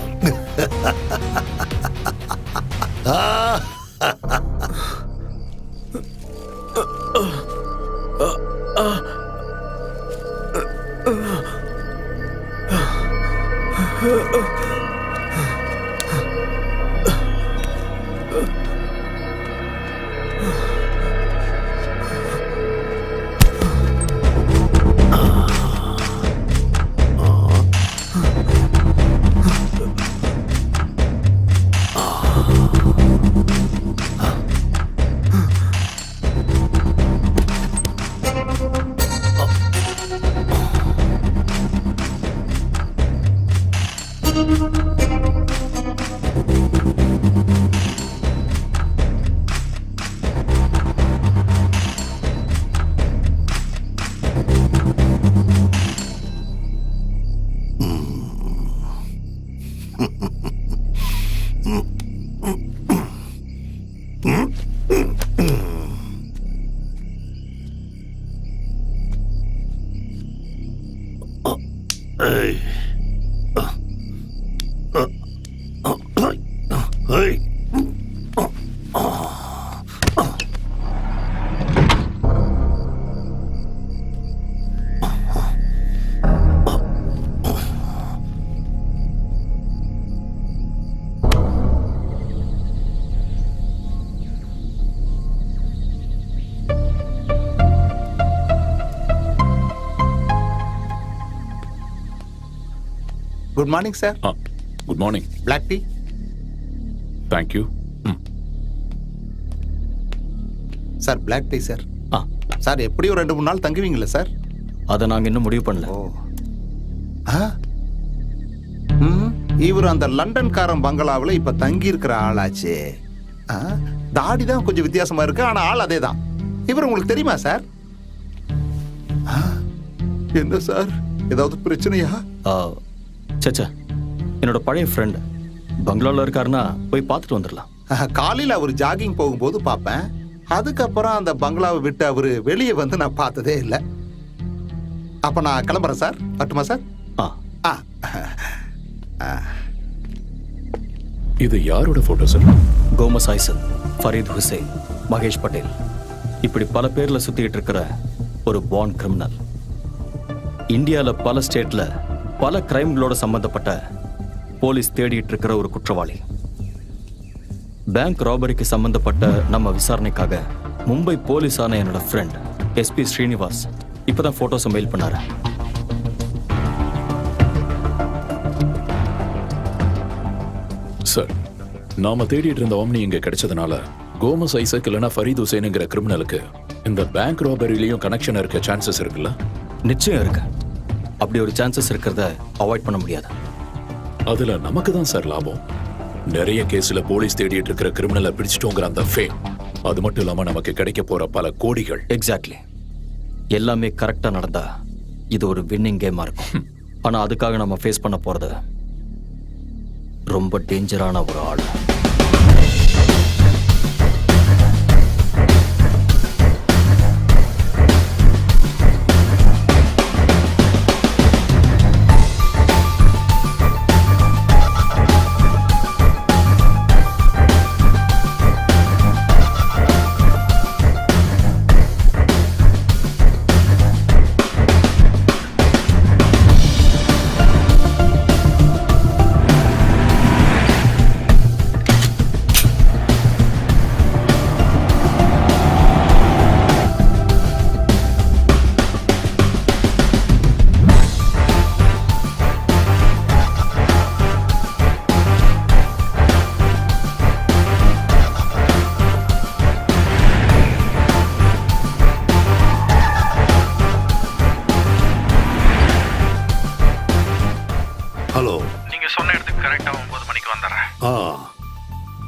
Good morning sir. Good morning. Black tea. Thank you. Sir black tea sir. ஆ சார் எப்படியும் 2-3 நாள் தங்குவீங்களா சார்? அதை நாங்கள் இன்னும் முடிவு பண்ணல. இவர் அந்த லண்டன்காரன் பங்களாவில் இப்ப தங்கி இருக்கிற ஆளாச்சு. தாடி தான் கொஞ்சம் வித்தியாசமா இருக்கு, ஆனா ஆள் அதே தான். இவர் உங்களுக்கு தெரியுமா சார்? என்ன சார், ஏதாவது பிரச்சனையா? சச்சா, என்னோட பழைய ஃப்ரெண்ட் பங்களாவில் இருக்காருன்னா போய் பார்த்துட்டு வந்துடலாம். காலையில் அவர் ஜாகிங் போகும்போது பார்ப்பேன். அதுக்கப்புறம் அந்த பங்களாவை விட்டு அவர் வெளியே வந்து நான் பார்த்ததே இல்லை. அப்ப நான் கிளம்புறேன் சார். பட்டுமா சார்? இது யாரோட போட்டோ சார்? கோமஸ் ஐசல், ஃபரீத் ஹுசைன், மகேஷ் பட்டேல், இப்படி பல பேர்ல சுத்திட்டு இருக்கிற ஒரு பாண்ட் கிரிமினல். இந்தியாவில் பல ஸ்டேட்ல பல கிரைம்களோட சம்பந்தப்பட்ட போலீஸ் தேடிட்டு இருக்கிற ஒரு குற்றவாளி. பேங்க் ராபரிக்கு சம்பந்தப்பட்ட நம்ம விசாரணைக்காக மும்பை போலீஸான என்னோட ஃப்ரெண்ட் எஸ்பி ஸ்ரீனிவாஸ் இப்பதான் போட்டோஸ் மெயில் பண்ணாரு. சார், நாம தேடிட்டு இருந்த ஆம்னி இங்க கிடைச்சதுனால கோமஸ் ஐசக் இல்லைன்னா ஃபரீத் ஹுசைனுங்கிற கிரிமினலுக்கு இந்த பேங்க் ராபரிலையும் கனெக்ஷன் இருக்க சான்சஸ் இருக்குல்ல? நிச்சயம் இருக்கு. அப்படி ஒரு சான்சஸ் இருக்கிறத அவாய்ட் பண்ண முடியாது. அதுல நமக்கு தான் சார் லாபம். நிறைய கேஸ்ல போலீஸ் தேடிட்டு இருக்கிற கிரிமினலை பிடிச்சிட்டோங்கிற அந்த ஃபேம், அது மட்டும் இல்லாம நமக்கு கிடைக்க போற பல கோடிகள். எக்ஸாக்ட்லி. எல்லாமே கரெக்டா நடந்தா இது ஒரு வின்னிங் கேமா இருக்கும். ஆனா அதுக்காக நம்ம ஃபேஸ் பண்ண போறது ரொம்ப டேஞ்சரான ஒரு ஆள். ஹலோ. நீங்க சொன்ன இடத்துக்கு கரெக்டா 9 மணிக்கு வந்துடுறேன். ஆ,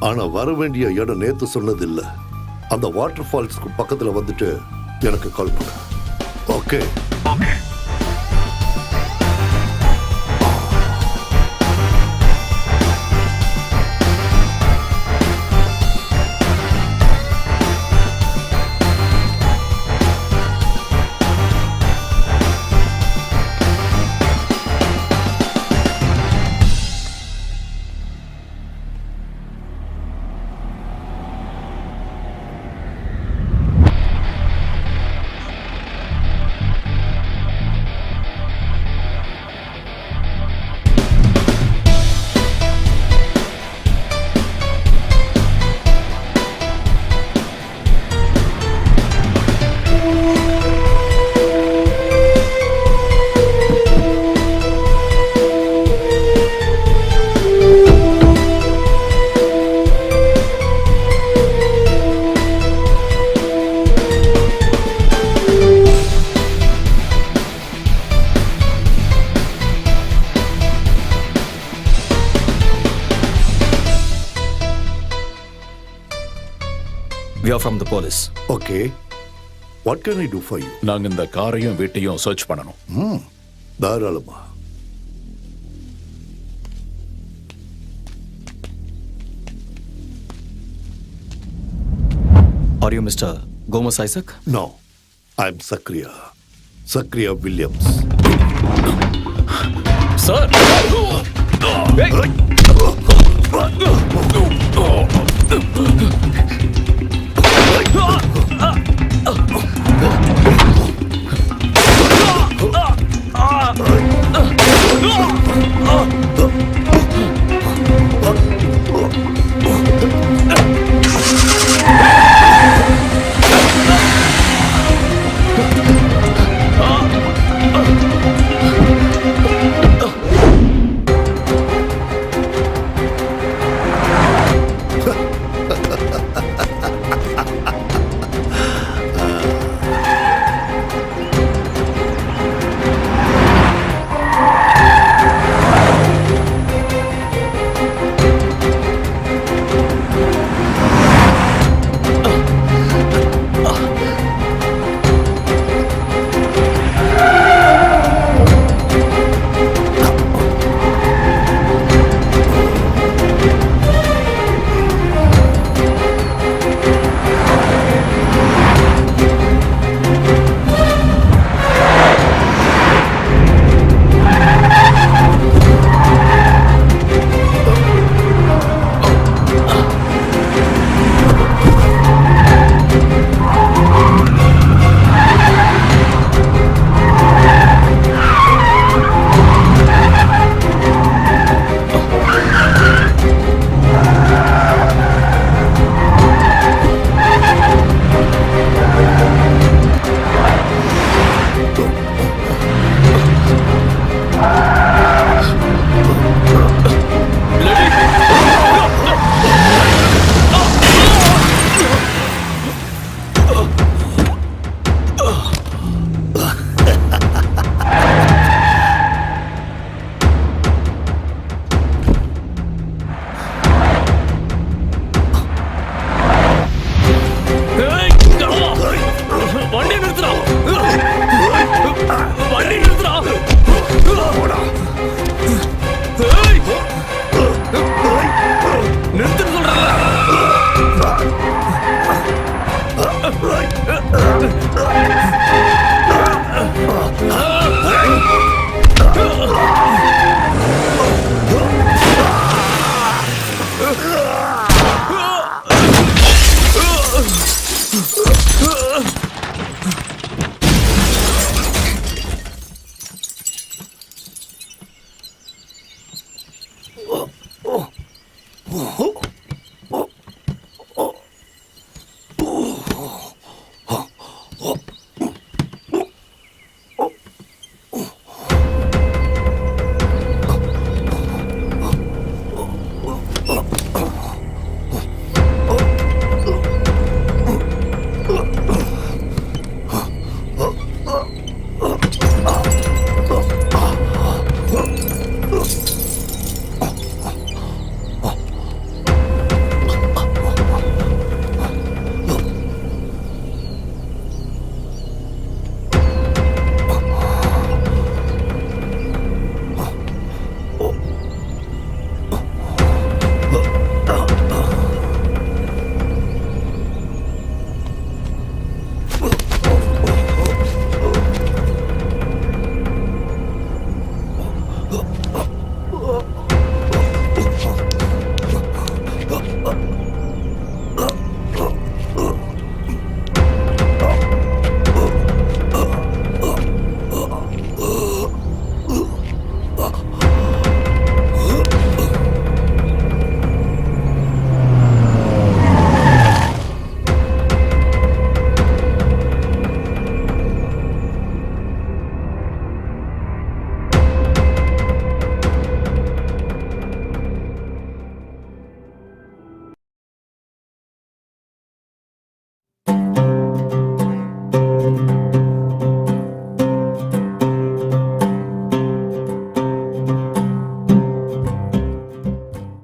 ஆனா வர வேண்டிய இடம் நேத்து சொன்னது இல்ல. அந்த வாட்டர் ஃபால்ஸ்க்கு பக்கத்துல வந்துட்டு எனக்கு கால் பண்ணு. Okay. Okay. We are from the police. Okay. What can I to for you? நாங்க இந்த காரையும் வீட்டையும் சர்ச் பண்ணணும். தாராளமா. Are you Mr. Gomez Isaac? No, I am Zachariah. Zachariah Williams. Sir,